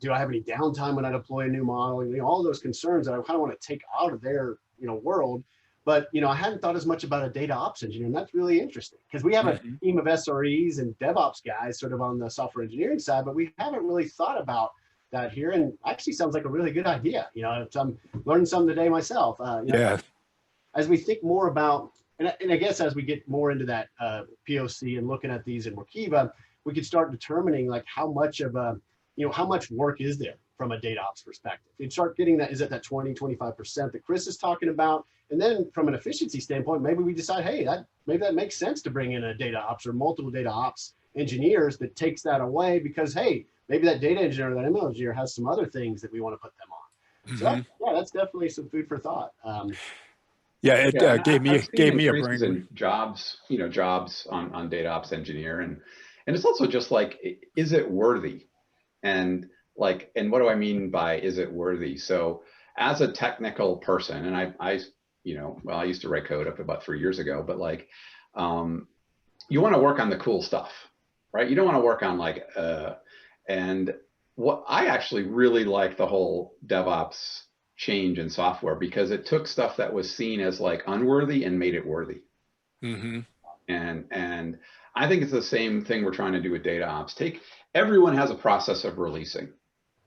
Do I have any downtime when I deploy a new model? All those concerns that I kind of want to take out of their world. But I hadn't thought as much about a data ops engineer, and that's really interesting because we have a team of SREs and DevOps guys sort of on the software engineering side, but we haven't really thought about that here. And actually sounds like a really good idea. I'm learning something today myself. As we think more about, and I guess as we get more into that POC and looking at these in Workiva, we could start determining like how much of how much work is there from a data ops perspective. You'd start getting that, is it that 20-25% that Chris is talking about? And then from an efficiency standpoint, maybe we decide, hey, maybe that makes sense to bring in a data ops or multiple data ops engineers that takes that away because, hey, maybe that data engineer or that ML engineer has some other things that we want to put them on. So that's definitely some food for thought. It gave me a brain in jobs, jobs on data ops engineer. And it's also just like, is it worthy? And what do I mean by is it worthy? So as a technical person, and I used to write code up about 3 years ago, but you want to work on the cool stuff, right? You don't want to work on and what I actually really like the whole DevOps change in software because it took stuff that was seen as unworthy and made it worthy. And I think it's the same thing we're trying to do with data ops. Everyone has a process of releasing.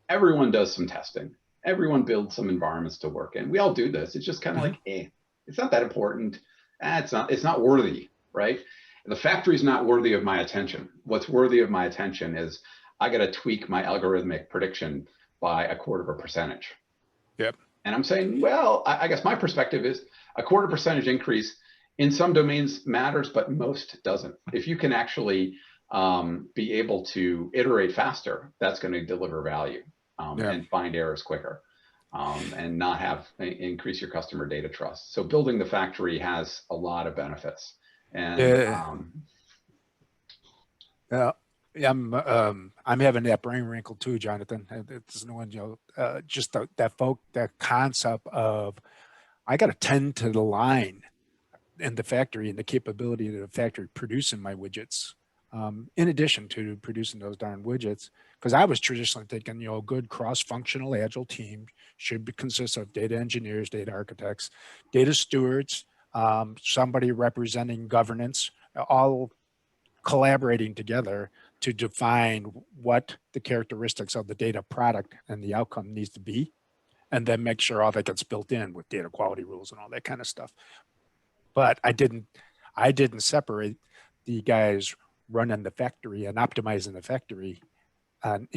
Everyone does some testing. Everyone builds some environments to work in. We all do this. It's just kind of it's not that important. It's not worthy, right? The factory's not worthy of my attention. What's worthy of my attention is I got to tweak my algorithmic prediction by 0.25%. Yep. And I'm saying, well, I guess my perspective is 0.25% increase in some domains matters, but most doesn't. If you can actually be able to iterate faster, that's going to deliver value and find errors quicker and not increase your customer data trust. So building the factory has a lot of benefits. And I'm having that brain wrinkle too, Jonathan. It's no one, just that concept of I got to tend to the line in the factory and the capability of the factory producing my widgets. In addition to producing those darn widgets, because I was traditionally thinking, a good cross-functional agile team should consist of data engineers, data architects, data stewards, somebody representing governance, all collaborating together to define what the characteristics of the data product and the outcome needs to be, and then make sure all that gets built in with data quality rules and all that kind of stuff. But I didn't separate the guys running the factory and optimizing the factory. And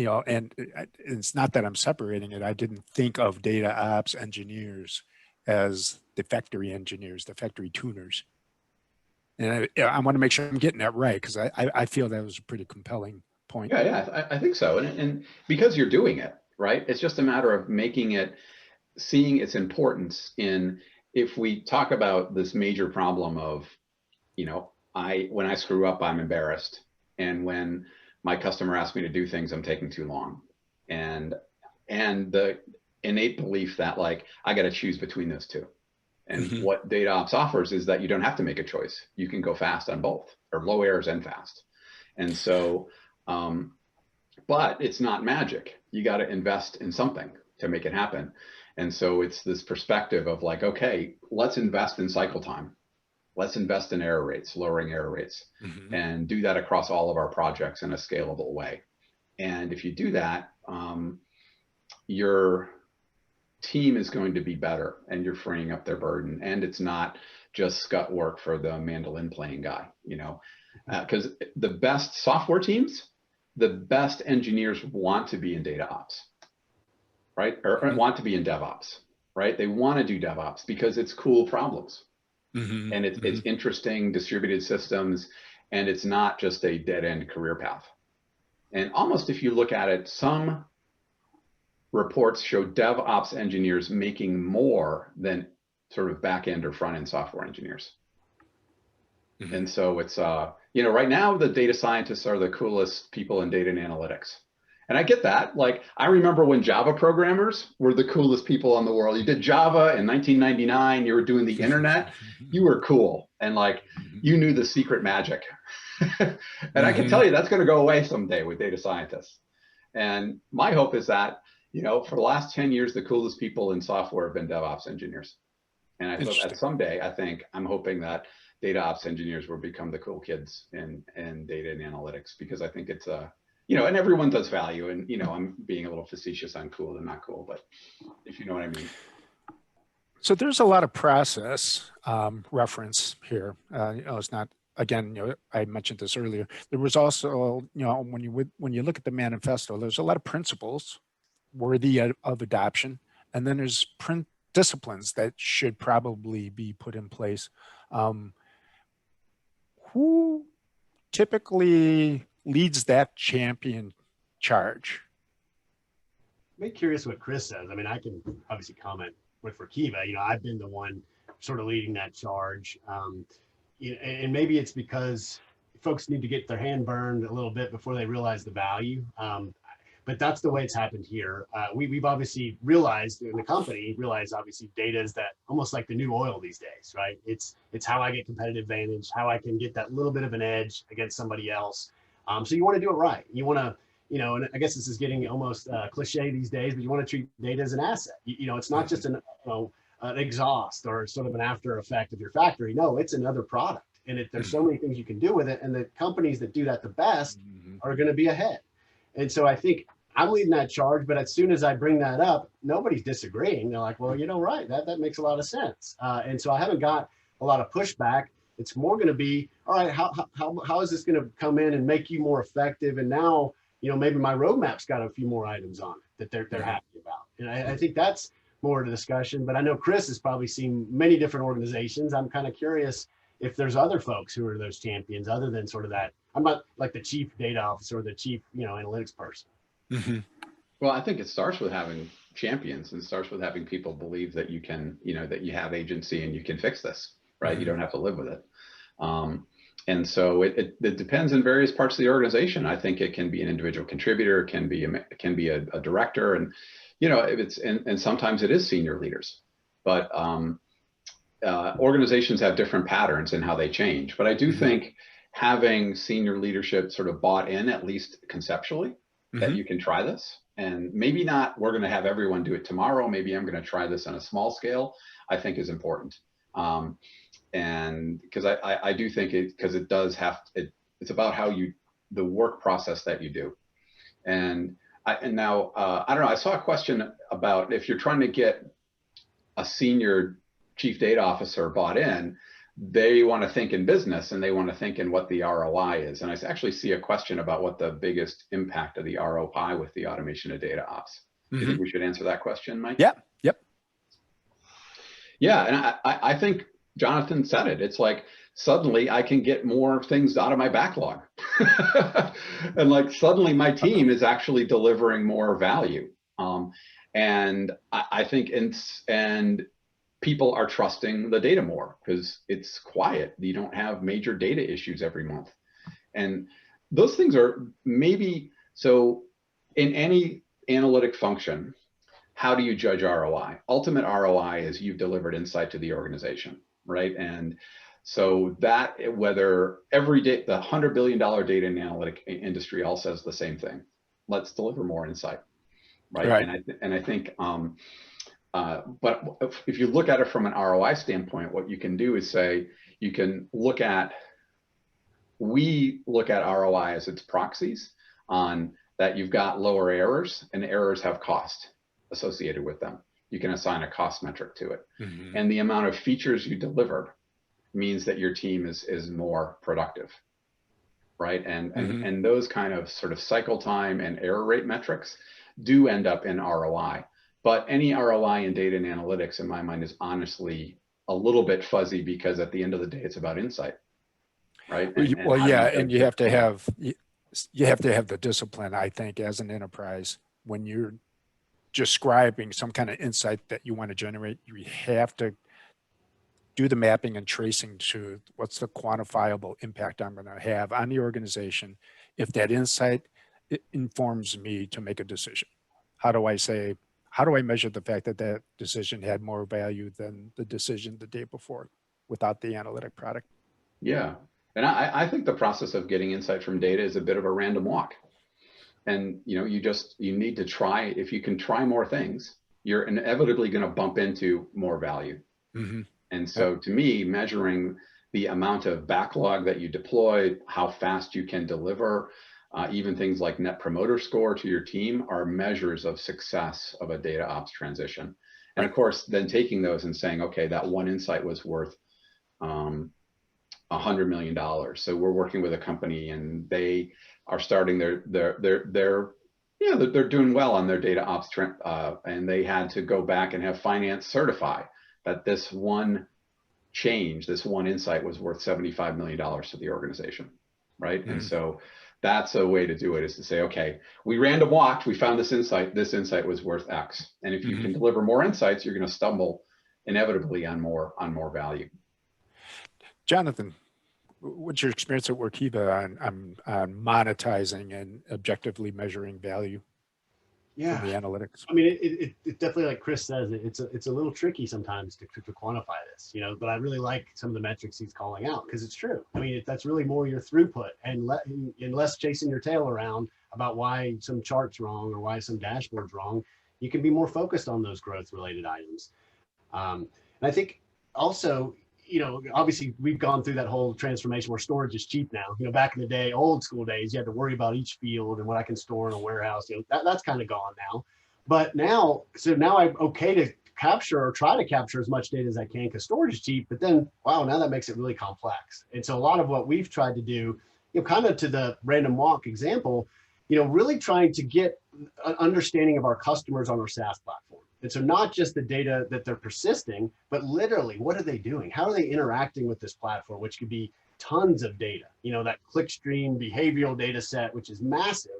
it's not that I'm separating it. I didn't think of data ops engineers as the factory engineers, the factory tuners. And I want to make sure I'm getting that right, because I feel that was a pretty compelling point. Yeah, I think so. And because you're doing it, right? It's just a matter of making it, seeing its importance in, if we talk about this major problem of, you know, when I screw up, I'm embarrassed. And when my customer asks me to do things, I'm taking too long. And the innate belief that, like, I got to choose between those two. And what DataOps offers is that you don't have to make a choice. You can go fast on both, or low errors and fast. And so, but it's not magic. You got to invest in something to make it happen. And so it's this perspective of like, okay, let's invest in cycle time. Let's invest in error rates, lowering error rates, and do that across all of our projects in a scalable way. And if you do that, your team is going to be better, and you're freeing up their burden. And it's not just scut work for the mandolin playing guy, you know, because the best software teams, the best engineers want to be in DataOps, right? Or want to be in DevOps, right? They want to do DevOps because it's cool problems. And it's interesting distributed systems, and it's not just a dead end career path. And almost, if you look at it, some reports show DevOps engineers making more than sort of back end or front end software engineers. And so it's, you know, right now the data scientists are the coolest people in data and analytics. And I get that. Like, I remember when Java programmers were the coolest people in the world. You did Java in 1999, you were doing the internet, you were cool. And like, you knew the secret magic. And I can tell you that's going to go away someday with data scientists. And my hope is that, you know, for the last 10 years, the coolest people in software have been DevOps engineers. And I hope that someday, I'm hoping that DataOps engineers will become the cool kids in data and analytics, because I think it's a, you know, and everyone does value, and, you know, I'm being a little facetious on cool and not cool, but if you know what I mean. So there's a lot of process reference here. You know, it's not, again, you know, I mentioned this earlier. There was also, you know, when you look at the manifesto, there's a lot of principles worthy of adoption, and then there's disciplines that should probably be put in place. Who typically leads that champion charge? I'm curious what Chris says. I mean, I can obviously comment with Workiva. You know, I've been the one sort of leading that charge. You know, and maybe it's because folks need to get their hand burned a little bit before they realize the value. But that's the way it's happened here. We've obviously realized in the company, obviously data is that almost like the new oil these days, right? It's how I get competitive advantage, how I can get that little bit of an edge against somebody else. So you want to do it right. You want to, you know, and I guess this is getting almost cliche these days, but you want to treat data as an asset. You know, it's not just an exhaust or sort of an after effect of your factory. No, it's another product. And there's so many things you can do with it. And the companies that do that the best are going to be ahead. And so I think I'm leading that charge, but as soon as I bring that up, nobody's disagreeing. They're like, well, you know, right, that makes a lot of sense. And so I haven't got a lot of pushback. It's more going to be, all right, how is this going to come in and make you more effective? And now, you know, maybe my roadmap's got a few more items on it that they're happy about. And I think that's more of the discussion. But I know Chris has probably seen many different organizations. I'm kind of curious if there's other folks who are those champions other than sort of that. I'm not like the chief data officer or the chief, you know, analytics person. Well, I think it starts with having champions, and starts with having people believe that you can, you know, that you have agency and you can fix this, right? You don't have to live with it. And so it depends in various parts of the organization. I think it can be an individual contributor, it can be a director, and, you know, if it's, and sometimes it is senior leaders, but organizations have different patterns in how they change. But I do think having senior leadership sort of bought in, at least conceptually, that you can try this, and maybe not, we're going to have everyone do it tomorrow. Maybe I'm going to try this on a small scale, I think is important. And because I do think because it does have, it's about how the work process that you do. And now, I don't know, I saw a question about if you're trying to get a senior chief data officer bought in, they want to think in business and they want to think in what the ROI is. And I actually see a question about what the biggest impact of the ROI with the automation of data ops. Do you think we should answer that question, Mike? Yeah. Yep. Yeah, and I think Jonathan said it. It's like suddenly I can get more things out of my backlog. And like suddenly my team is actually delivering more value. And I think and people are trusting the data more because it's quiet. You don't have major data issues every month. And those things are maybe, so in any analytic function, how do you judge ROI? Ultimate ROI is you've delivered insight to the organization, right? And so that whether every day, the $100 billion data and analytic industry all says the same thing. Let's deliver more insight, right? Right. And I think, but if you look at it from an ROI standpoint, what you can do is say, you can look at, we look at ROI as its proxies on that you've got lower errors, and errors have cost associated with them. You can assign a cost metric to it. Mm-hmm. And the amount of features you deliver means that your team is more productive, right? And those kind of sort of cycle time and error rate metrics do end up in ROI. But any ROI in data and analytics, in my mind, is honestly a little bit fuzzy because at the end of the day, it's about insight, right? Well, yeah, and you have to have the discipline, I think, as an enterprise. When you're describing some kind of insight that you want to generate, you have to do the mapping and tracing to what's the quantifiable impact I'm going to have on the organization if that insight informs me to make a decision. How do I measure the fact that that decision had more value than the decision the day before without the analytic product? Yeah. And I think the process of getting insight from data is a bit of a random walk. And you need to try, if you can try more things, you're inevitably going to bump into more value. Mm-hmm. And so to me, measuring the amount of backlog that you deploy, how fast you can deliver, even things like net promoter score to your team are measures of success of a data ops transition. And of course, then taking those and saying, okay, that one insight was worth $100 million. So we're working with a company and they are starting they're doing well on their data ops trend, and they had to go back and have finance certify that this one change, this one insight was worth $75 million to the organization, right? Mm-hmm. And so that's a way to do it, is to say, okay, we random walked, we found this insight was worth X. And if you can deliver more insights, you're going to stumble inevitably on more value. Jonathan, what's your experience at Workiva on monetizing and objectively measuring value? Yeah, from the analytics. I mean, it definitely, like Chris says, it's a little tricky sometimes to quantify this, but I really like some of the metrics he's calling out because it's true. I mean, that's really more your throughput and less chasing your tail around about why some chart's wrong or why some dashboard's wrong. You can be more focused on those growth related items. And I think also, obviously we've gone through that whole transformation where storage is cheap now. Back in the day, old school days, you had to worry about each field and what I can store in a warehouse. That's kind of gone now. But now I'm okay to capture or try to capture as much data as I can because storage is cheap. But then, wow, now that makes it really complex. And so a lot of what we've tried to do, kind of to the random walk example, really trying to get an understanding of our customers on our SaaS platform. And so not just the data that they're persisting, but literally, what are they doing? How are they interacting with this platform, which could be tons of data, that clickstream behavioral data set, which is massive.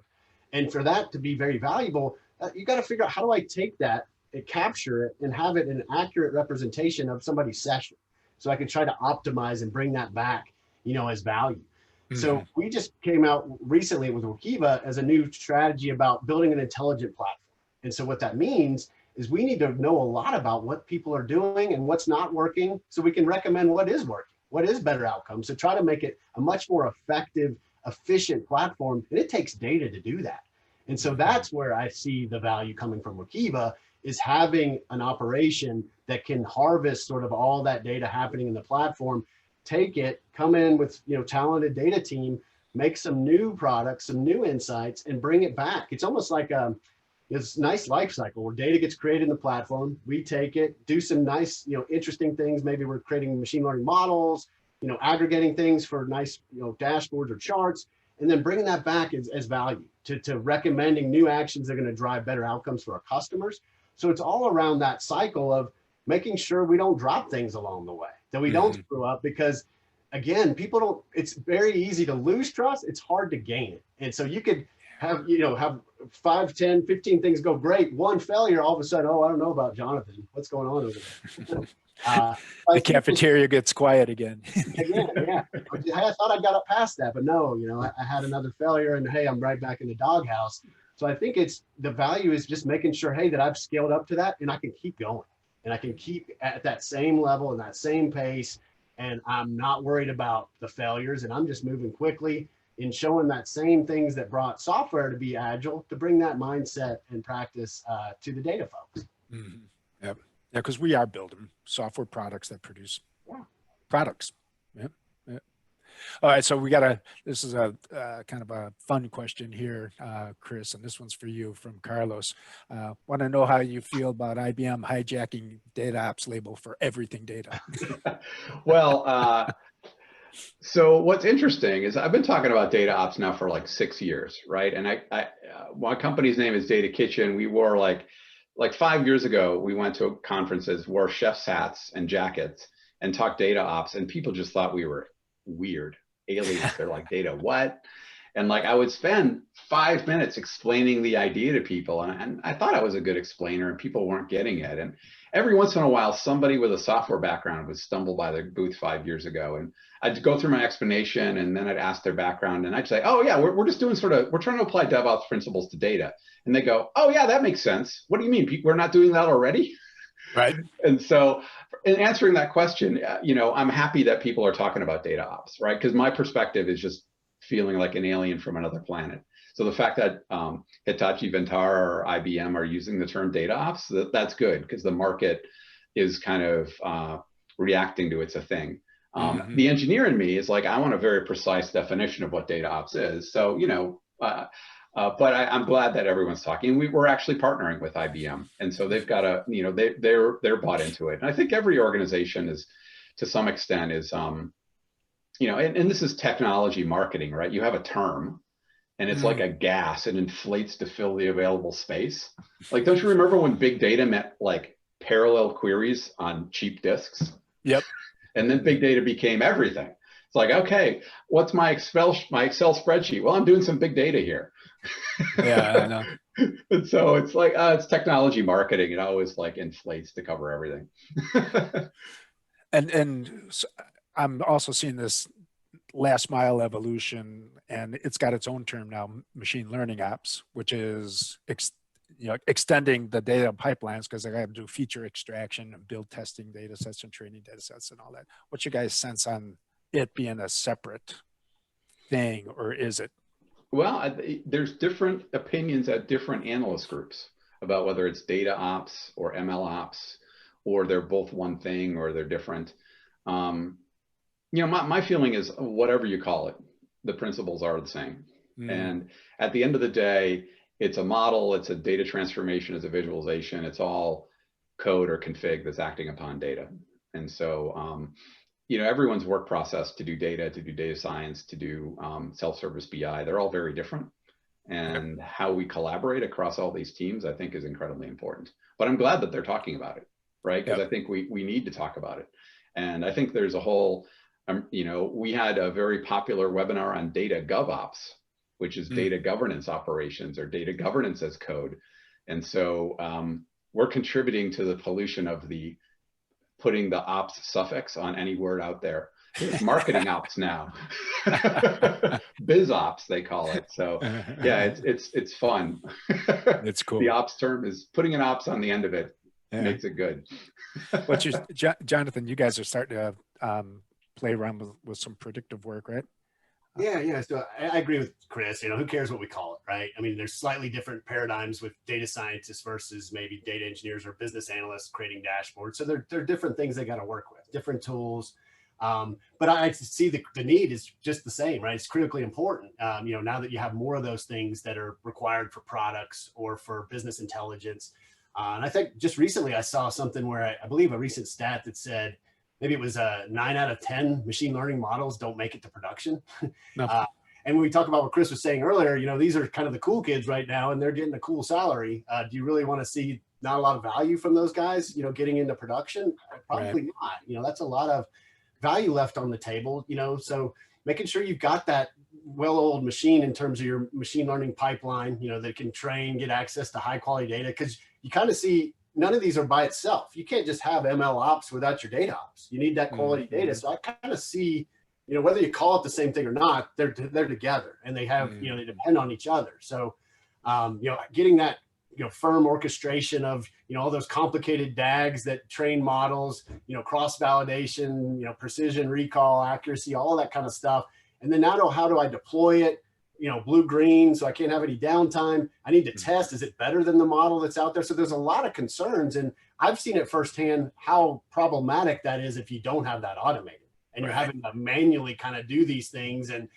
And for that to be very valuable, you got to figure out, how do I take that and capture it and have it an accurate representation of somebody's session? So I can try to optimize and bring that back, as value. So we just came out recently with Workiva as a new strategy about building an intelligent platform. And so what that means is we need to know a lot about what people are doing and what's not working so we can recommend what is working, what is better outcomes. So try to make it a much more effective, efficient platform. And it takes data to do that. And so that's where I see the value coming from Workiva, is having an operation that can harvest sort of all that data happening in the platform, take it, come in with, talented data team, make some new products, some new insights, and bring it back. It's almost like this nice life cycle where data gets created in the platform. We take it, do some nice, interesting things. Maybe we're creating machine learning models, aggregating things for nice, dashboards or charts, and then bringing that back as value to recommending new actions that are going to drive better outcomes for our customers. So it's all around that cycle of, making sure we don't drop things along the way, that we don't screw up, because again, people don't, it's very easy to lose trust. It's hard to gain it. And so you could have, have 5, 10, 15 things go great. One failure, all of a sudden, oh, I don't know about Jonathan. What's going on over there? The cafeteria gets quiet again. Yeah. I thought I got up past that, but no, I had another failure, and hey, I'm right back in the doghouse. So I think the value is just making sure, hey, that I've scaled up to that and I can keep going, and I can keep at that same level and that same pace. And I'm not worried about the failures, and I'm just moving quickly in showing that same things that brought software to be agile, to bring that mindset and practice to the data folks. Yep. Yeah, because we are building software products that produce products. Yep. All right, so this is a kind of a fun question here, Chris, and this one's for you from Carlos. Want to know how you feel about IBM hijacking DataOps label for everything data? Well, so what's interesting is I've been talking about DataOps now for like 6 years, right? And my company's name is Data Kitchen. We wore like 5 years ago, we went to conferences, wore chef's hats and jackets and talked DataOps, and people just thought we were weird aliens. They're like, data what? And like I would spend 5 minutes explaining the idea to people, and I thought I was a good explainer, and people weren't getting it. And every once in a while, somebody with a software background would stumble by the booth 5 years ago, and I'd go through my explanation, and then I'd ask their background, and I'd say, oh yeah, we're just doing we're trying to apply DevOps principles to data. And they go, oh yeah, that makes sense. What do you mean? We're not doing that already? Right. And so in answering that question, I'm happy that people are talking about DataOps, right? Because my perspective is just feeling like an alien from another planet. So the fact that Hitachi Vantara or IBM are using the term DataOps, that's good, because the market is kind of reacting to it's a thing. The engineer in me is like, I want a very precise definition of what DataOps is. So, but I'm glad that everyone's talking. We're actually partnering with IBM, and so they've got they're bought into it. And I think every organization is, to some extent, is and this is technology marketing, right? You have a term, and it's like a gas; it inflates to fill the available space. Like, don't you remember when big data meant like parallel queries on cheap disks? Yep. And then big data became everything. It's like, okay, what's my Excel spreadsheet? Well, I'm doing some big data here. Yeah, I know. And so it's like, it's technology marketing. It always like inflates to cover everything. And so I'm also seeing this last mile evolution, and it's got its own term now, machine learning apps, which is extending the data pipelines, because they got to do feature extraction and build testing data sets and training data sets and all that. What's your guys' sense on it being a separate thing, or is it? Well, there's different opinions at different analyst groups about whether it's data ops or ML ops, or they're both one thing, or they're different. My feeling is, whatever you call it, the principles are the same. And at the end of the day, it's a model, it's a data transformation, it's a visualization, it's all code or config that's acting upon data. And so, everyone's work process to do data science, to do self-service BI, they're all very different. And how we collaborate across all these teams, I think, is incredibly important. But I'm glad that they're talking about it, right? Because I think we need to talk about it. And I think there's a whole, we had a very popular webinar on data GovOps, which is data governance operations, or data governance as code. And so we're contributing to the pollution of putting the ops suffix on any word out there. It's marketing ops now. Biz ops, they call it. So yeah, it's fun. It's cool. The ops term is putting an ops on the end of it. Makes it good. What's Jonathan, you guys are starting to play around with some predictive work, right? Yeah. So I agree with Chris. Who cares what we call it, right? I mean, there's slightly different paradigms with data scientists versus maybe data engineers or business analysts creating dashboards. So there are different things they got to work with, different tools. But I see the need is just the same, right? It's critically important. Now that you have more of those things that are required for products or for business intelligence. And I think just recently I saw something where I believe a recent stat that said, maybe it was 9 out of 10 machine learning models don't make it to production. No. And when we talk about what Chris was saying earlier, these are kind of the cool kids right now, and they're getting a cool salary. Do you really want to see not a lot of value from those guys, you know, getting into production? Probably Right. not. You know, that's a lot of value left on the table, you know, so making sure you've got that well-oiled machine in terms of your machine learning pipeline, you know, that can train, get access to high quality data, because you kind of see none of these are by itself. You can't just have ML ops without your data ops. You need that quality data. So I kind of see, you know, whether you call it the same thing or not, they're together and they have, you know, they depend on each other. So, you know, getting that, you know, firm orchestration of, you know, all those complicated DAGs that train models, you know, cross validation, you know, precision, recall, accuracy, all that kind of stuff. And then now, how do I deploy it? You know, blue green, so I can't have any downtime. I need to test, is it better than the model that's out there? So there's a lot of concerns, and I've seen it firsthand how problematic that is if you don't have that automated and you're having to manually kind of do these things. And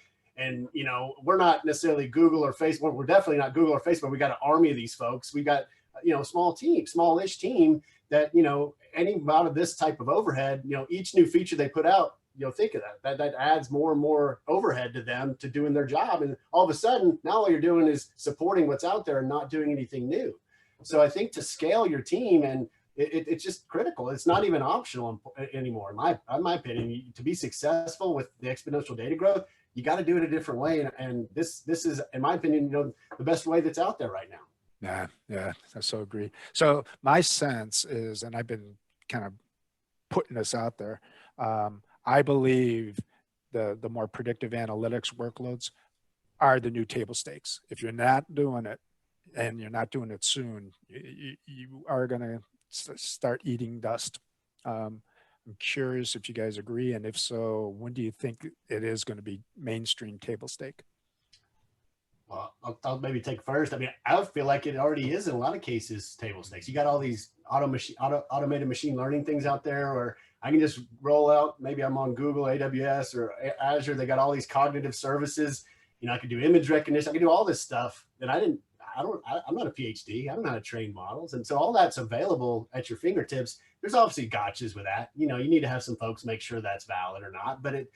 you know, we're not necessarily Google or Facebook. We're definitely not Google or Facebook. We got an army of these folks. We got, you know, smallish team that, you know, any amount of this type of overhead, you know, each new feature they put out, you know, think of that adds more and more overhead to them to doing their job. And all of a sudden, now all you're doing is supporting what's out there and not doing anything new. So I think to scale your team, and it's just critical. It's not even optional anymore. In my opinion, to be successful with the exponential data growth, you got to do it a different way. And this is, in my opinion, you know, the best way that's out there right now. Yeah, I so agree. So my sense is, and I've been kind of putting this out there, I believe the more predictive analytics workloads are the new table stakes. If you're not doing it, and you're not doing it soon, you are going to start eating dust. I'm curious if you guys agree, and if so, when do you think it is going to be mainstream table stake? Well, I'll maybe take first. I mean, I feel like it already is in a lot of cases table stakes. You got all these automated machine learning things out there, or I can just roll out, maybe I'm on Google, AWS, or Azure. They got all these cognitive services. You know, I could do image recognition. I can do all this stuff that I'm not a PhD. I don't know how to train models. And so all that's available at your fingertips. There's obviously gotchas with that. You know, you need to have some folks make sure that's valid or not, but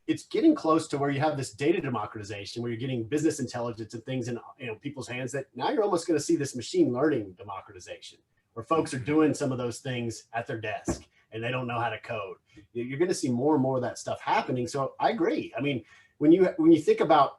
it's getting close to where you have this data democratization, where you're getting business intelligence and things in, you know, people's hands, that now you're almost going to see this machine learning democratization, where folks are doing some of those things at their desk and they don't know how to code. You're going to see more and more of that stuff happening. So I agree. I mean, when you think about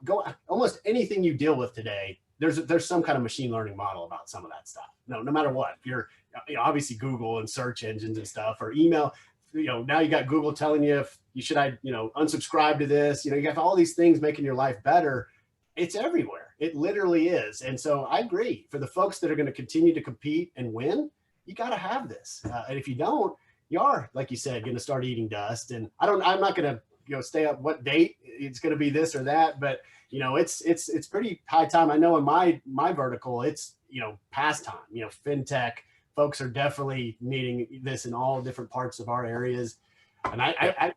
almost anything you deal with today, there's some kind of machine learning model about some of that stuff. No matter what, if you're, you know, obviously Google and search engines and stuff, or email, you know, now you got Google telling you if you should, you know, unsubscribe to this, you know, you have all these things making your life better. It's everywhere. It literally is. And so I agree, for the folks that are going to continue to compete and win, you got to have this. And if you don't, you are, like you said, going to start eating dust. And I'm not going to, you know, stay up what date it's going to be this or that, but you know, it's pretty high time. I know in my vertical, it's, you know, past time. You know, fintech folks are definitely needing this in all different parts of our areas. And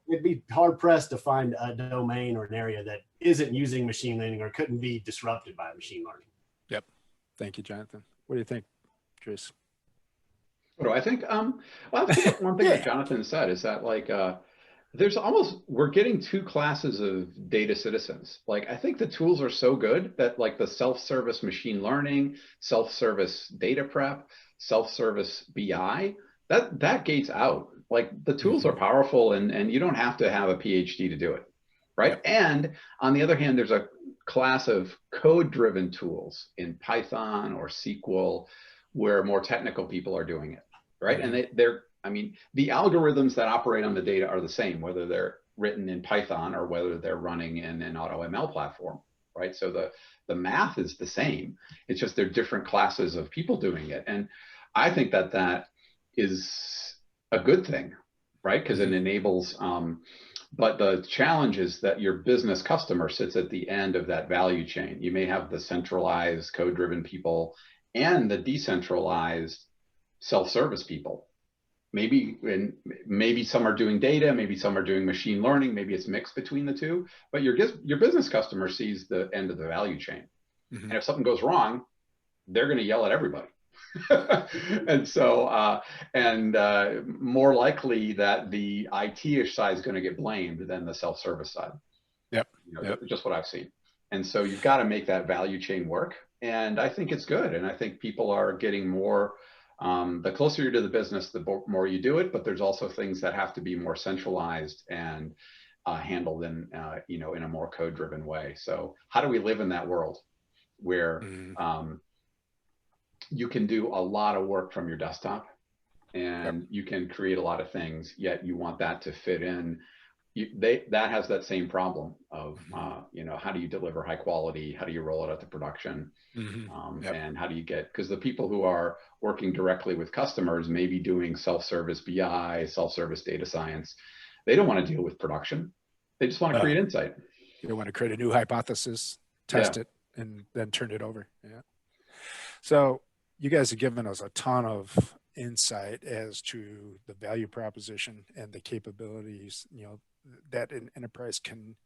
it'd be hard pressed to find a domain or an area that isn't using machine learning or couldn't be disrupted by machine learning. Yep. Thank you, Jonathan. What do you think, Trace? What do I think? Well, I think one thing that Jonathan said is that, like, we're getting two classes of data citizens. Like, I think the tools are so good that, like, the self-service machine learning, self-service data prep, self-service BI, that gates out. Like, the tools are powerful, and you don't have to have a PhD to do it, right? Yep. And on the other hand, there's a class of code-driven tools in Python or SQL where more technical people are doing it, right? And they're I mean, the algorithms that operate on the data are the same, whether they're written in Python or whether they're running in an AutoML platform, right? So the math is the same. It's just they're different classes of people doing it. And I think that is a good thing, right? Because it enables, but the challenge is that your business customer sits at the end of that value chain. You may have the centralized code-driven people and the decentralized self-service people. Maybe some are doing data, maybe some are doing machine learning, maybe it's mixed between the two, but your business customer sees the end of the value chain. And if something goes wrong, they're going to yell at everybody. And so, more likely that the IT-ish side is going to get blamed than the self-service side. Yep. You know, just what I've seen. And so you've got to make that value chain work. And I think it's good. And I think people are getting more The closer you're to the business, the more you do it, but there's also things that have to be more centralized and handled in, in a more code-driven way. So how do we live in that world where you can do a lot of work from your desktop and you can create a lot of things, yet you want that to fit in. That has that same problem of, how do you deliver high quality? How do you roll it out to production? And how do you get, because the people who are working directly with customers may be doing self-service BI, self-service data science. They don't want to deal with production. They just want to create insight. They want to create a new hypothesis, test it, and then turn it over. Yeah. So you guys have given us a ton of insight as to the value proposition and the capabilities, that an enterprise can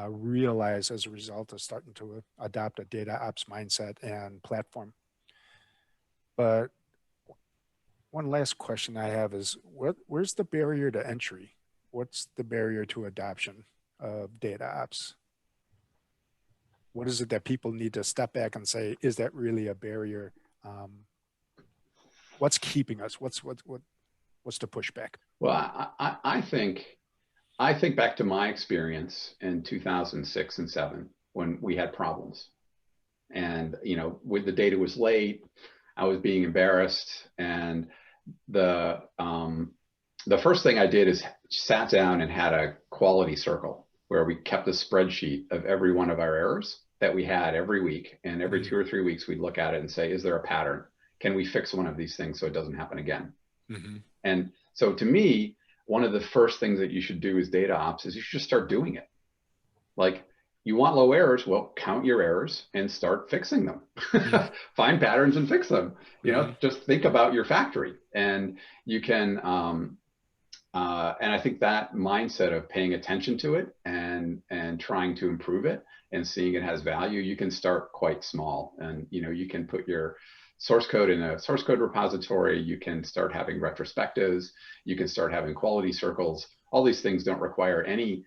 realize as a result of starting to adopt a DataOps mindset and platform. But one last question I have is, where's the barrier to entry? What's the barrier to adoption of DataOps? What is it that people need to step back and say, is that really a barrier? What's keeping us? What's the pushback? Well, I think back to my experience in 2006 and 7 when we had problems, and when the data was late, I was being embarrassed, and the first thing I did is sat down and had a quality circle where we kept a spreadsheet of every one of our errors that we had every week, and every 2 or 3 weeks we'd look at it and say, is there a pattern? Can we fix one of these things so it doesn't happen again? And so to me, one of the first things that you should do as DataOps is you should just start doing it. Like, you want low errors, well, count your errors and start fixing them. Find patterns and fix them. Just think about your factory, and you can, and I think that mindset of paying attention to it and trying to improve it and seeing it has value, you can start quite small, and you can put your source code in a source code repository. You can start having retrospectives. You can start having quality circles. All these things don't require any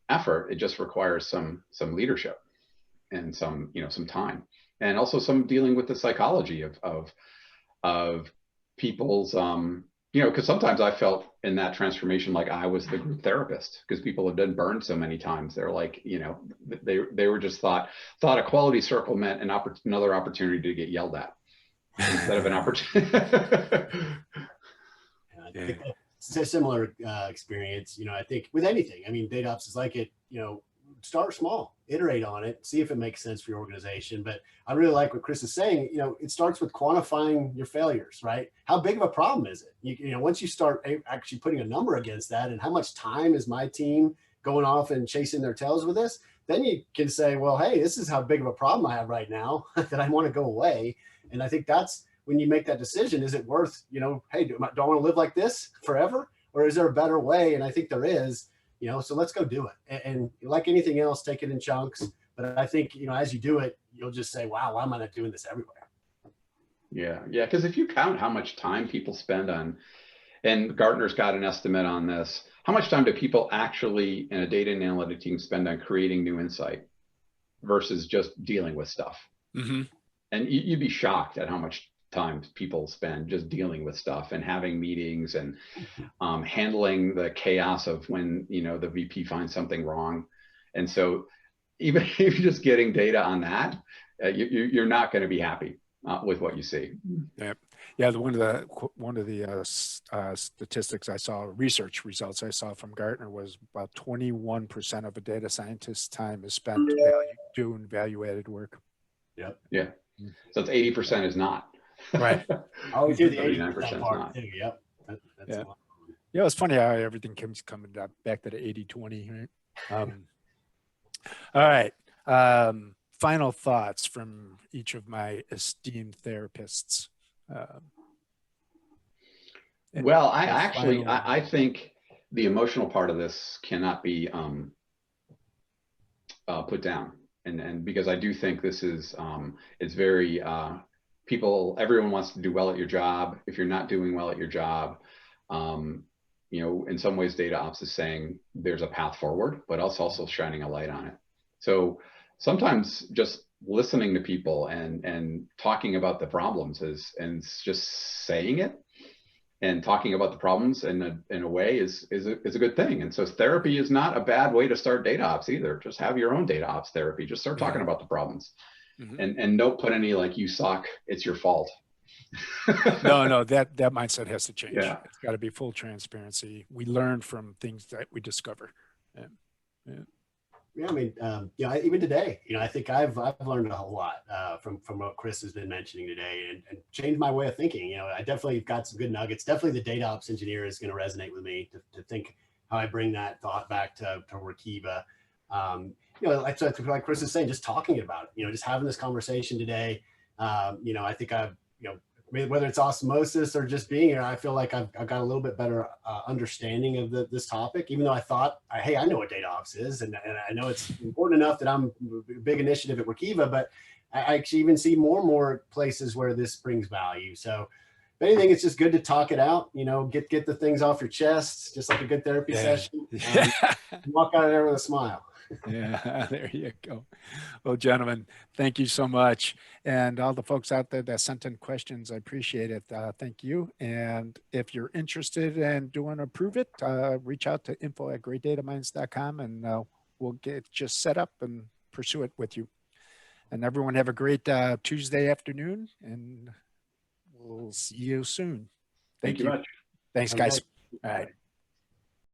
effort. It just requires some leadership and some time, and also some dealing with the psychology of people's because sometimes I felt in that transformation like I was the group therapist, because people have been burned so many times. They're like, they were just thought a quality circle meant another opportunity to get yelled at instead of an opportunity. It's a similar experience. I think with anything, DataOps is like it. Start small, iterate on it, see if it makes sense for your organization. But I really like what Chris is saying. It starts with quantifying your failures, right? How big of a problem is it? Once you start actually putting a number against that, and how much time is my team going off and chasing their tails with this, then you can say, well, hey, this is how big of a problem I have right now that I want to go away. And I think that's when you make that decision. Is it worth, hey, do I want to live like this forever? Or is there a better way? And I think there is. So let's go do it. And like anything else, take it in chunks. But I think, as you do it, you'll just say, wow, why am I not doing this everywhere? Yeah. Because if you count how much time people spend on, and Gartner's got an estimate on this, how much time do people actually in a data and analytic team spend on creating new insight versus just dealing with stuff? And you'd be shocked at how much time people spend just dealing with stuff and having meetings and handling the chaos of when the VP finds something wrong. And so even if you're just getting data on that, you're not going to be happy with what you see. Yeah. One of the statistics I saw, research results I saw from Gartner, was about 21% of a data scientist's time is spent doing value-added work. Yeah. So it's 80% is not. Right. I always do the 39% part too. Yep. That's Yeah, it's funny how everything keeps coming back to the 80-20, right? All right. Final thoughts from each of my esteemed therapists. Well, I think the emotional part of this cannot be put down, and because I do think this is it's very everyone wants to do well at your job. If you're not doing well at your job, in some ways DataOps is saying there's a path forward, but it's also shining a light on it. So sometimes just listening to people and talking about the problems and just saying it and talking about the problems in a way is a good thing. And so therapy is not a bad way to start DataOps either. Just have your own DataOps therapy. Just start talking about the problems, and don't put any like you suck, it's your fault. No, that mindset has to change. Yeah. It's got to be full transparency. We learn from things that we discover. Yeah, I mean, even today, I think I've learned a whole lot from what Chris has been mentioning today, and changed my way of thinking. I definitely got some good nuggets. Definitely the DataOps engineer is going to resonate with me to think how I bring that thought back to Workiva. Like Chris is saying, just talking about it, just having this conversation today. I think I've, whether it's osmosis or just being here, I feel like I've got a little bit better understanding of this topic, even though I thought, hey, I know what DataOps is, and I know it's important enough that I'm a big initiative at Workiva, but I actually even see more and more places where this brings value. So if anything, it's just good to talk it out, get the things off your chest, just like a good therapy session. Walk out of there with a smile. Yeah, there you go. Well, gentlemen, thank you so much. And all the folks out there that sent in questions, I appreciate it. Thank you. And if you're interested in doing Approve It, reach out to info@greatdataminds.com, and we'll get just set up and pursue it with you. And everyone have a great Tuesday afternoon, and we'll see you soon. Thank you much. Thanks, guys. All right.